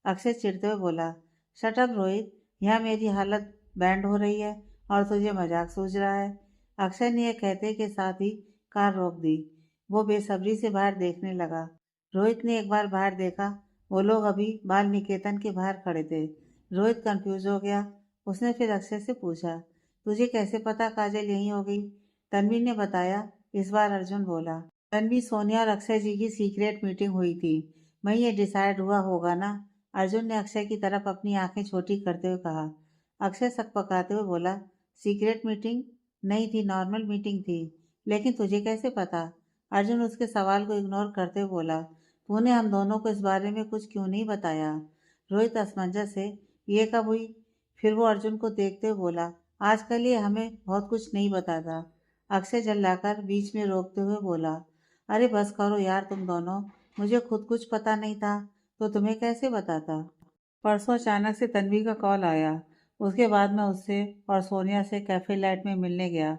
अक्षय चिढ़ते हुए बोला, शट अप रोहित, यहाँ मेरी हालत बैंड हो रही है और तुझे मजाक सूझ रहा है। अक्षय ने यह कहते के साथ ही कार रोक दी। वो बेसब्री से बाहर देखने लगा। रोहित ने एक बार बाहर देखा। वो लोग अभी बाल निकेतन के बाहर खड़े थे। रोहित कंफ्यूज हो गया। उसने फिर अक्षय से पूछा, तुझे कैसे पता काजल यहीं होगी? तन्वी ने बताया, इस बार अर्जुन बोला। तन्वी, सोनिया और अक्षय जी की सीक्रेट मीटिंग हुई थी, वहीं ये डिसाइड हुआ होगा ना? अर्जुन ने अक्षय की तरफ अपनी आंखें छोटी करते हुए कहा। अक्षय सकपकाते हुए बोला, सीक्रेट मीटिंग नहीं थी, नॉर्मल मीटिंग थी। लेकिन तुझे कैसे पता? अर्जुन उसके सवाल को इग्नोर करते हुए बोला, तूने हम दोनों को इस बारे में कुछ क्यों नहीं बताया? रोहित असमंजस से, ये कब हुई? फिर वो अर्जुन को देखते हुए बोला, आजकल ये हमें बहुत कुछ नहीं बताता। अक्षय झल्लाकर बीच में रोकते हुए बोला, अरे बस करो यार तुम दोनों, मुझे खुद कुछ पता नहीं था तो तुम्हें कैसे बताता? परसों अचानक से तन्वी का कॉल आया। उसके बाद मैं उससे और सोनिया से कैफे लाइट में मिलने गया।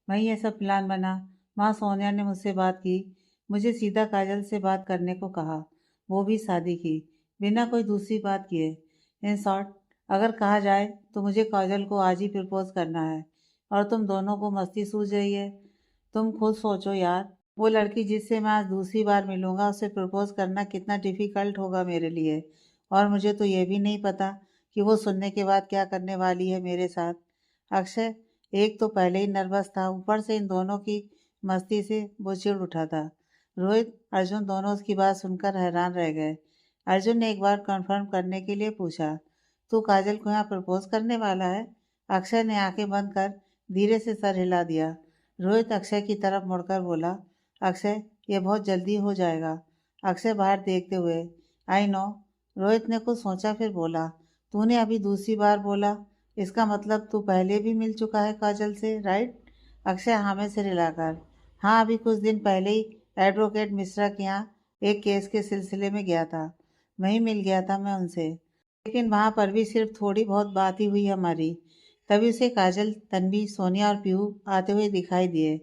वहीं ये सब प्लान बना। वहाँ सोनिया ने मुझसे बात की, मुझे सीधा काजल से बात करने को कहा, वो भी शादी की, बिना कोई दूसरी बात किए। इन शॉर्ट, अगर कहा जाए तो मुझे काजल को आज ही प्रपोज करना है। और तुम दोनों को मस्ती सूझ रही है। तुम खुद सोचो यार, वो लड़की जिससे मैं आज दूसरी बार मिलूंगा उसे प्रपोज करना कितना डिफ़िकल्ट होगा मेरे लिए। और मुझे तो ये भी नहीं पता कि वो सुनने के बाद क्या करने वाली है मेरे साथ। अक्षय एक तो पहले ही नर्वस था, ऊपर से इन दोनों की मस्ती से वो चिढ़ उठा था। रोहित, अर्जुन दोनों उसकी बात सुनकर हैरान रह गए। अर्जुन ने एक बार कंफर्म करने के लिए पूछा, तू काजल को यहाँ प्रपोज करने वाला है? अक्षय ने आंखें बंद कर धीरे से सर हिला दिया। रोहित अक्षय की तरफ मुड़कर बोला, अक्षय ये बहुत जल्दी हो जाएगा। अक्षय बाहर देखते हुए, आई नो। रोहित ने कुछ सोचा फिर बोला, तूने अभी दूसरी बार बोला, इसका मतलब तू पहले भी मिल चुका है काजल से, राइट? अक्षय हाँ में सिर हिलाकर, हाँ अभी कुछ दिन पहले ही एडवोकेट मिश्रा के यहाँ एक केस के सिलसिले में गया था, वहीं मिल गया था मैं उनसे। लेकिन वहाँ पर भी सिर्फ थोड़ी बहुत बात ही हुई हमारी। तभी उसे काजल, तन्वी, सोनिया और पीहू आते हुए दिखाई दिए।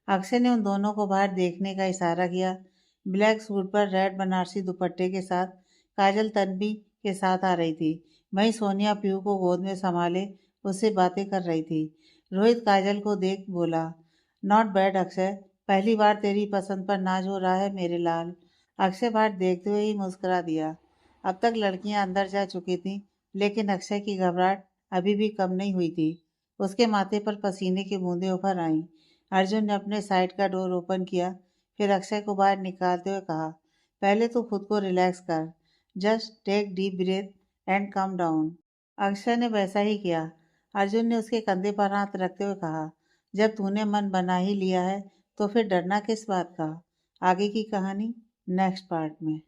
अक्षय ने उन दोनों को बाहर देखने का इशारा किया। ब्लैक सूट पर रेड बनारसी दुपट्टे के साथ काजल तन्वी के साथ आ रही थी। वहीं सोनिया पीहू को गोद में संभाले उससे बातें कर रही थी। रोहित काजल को देख बोला, नॉट बैड अक्षय, पहली बार तेरी पसंद पर नाज हो रहा है मेरे लाल। अक्षय भाट देखते हुए ही मुस्कुरा दिया। अब तक लड़कियां अंदर जा चुकी थीं, लेकिन अक्षय की घबराहट अभी भी कम नहीं हुई थी। उसके माथे पर पसीने की बूंदें उभर आईं। अर्जुन ने अपने साइड का डोर ओपन किया, फिर अक्षय को बाहर निकालते हुए कहा, पहले तो खुद को रिलैक्स कर, just take deep breath and calm down. Akshay ने वैसा ही किया। अर्जुन ने उसके कंधे पर हाथ रखते हुए कहा, जब तूने मन बना ही लिया है तो फिर डरना किस बात का। आगे की कहानी नेक्स्ट पार्ट में।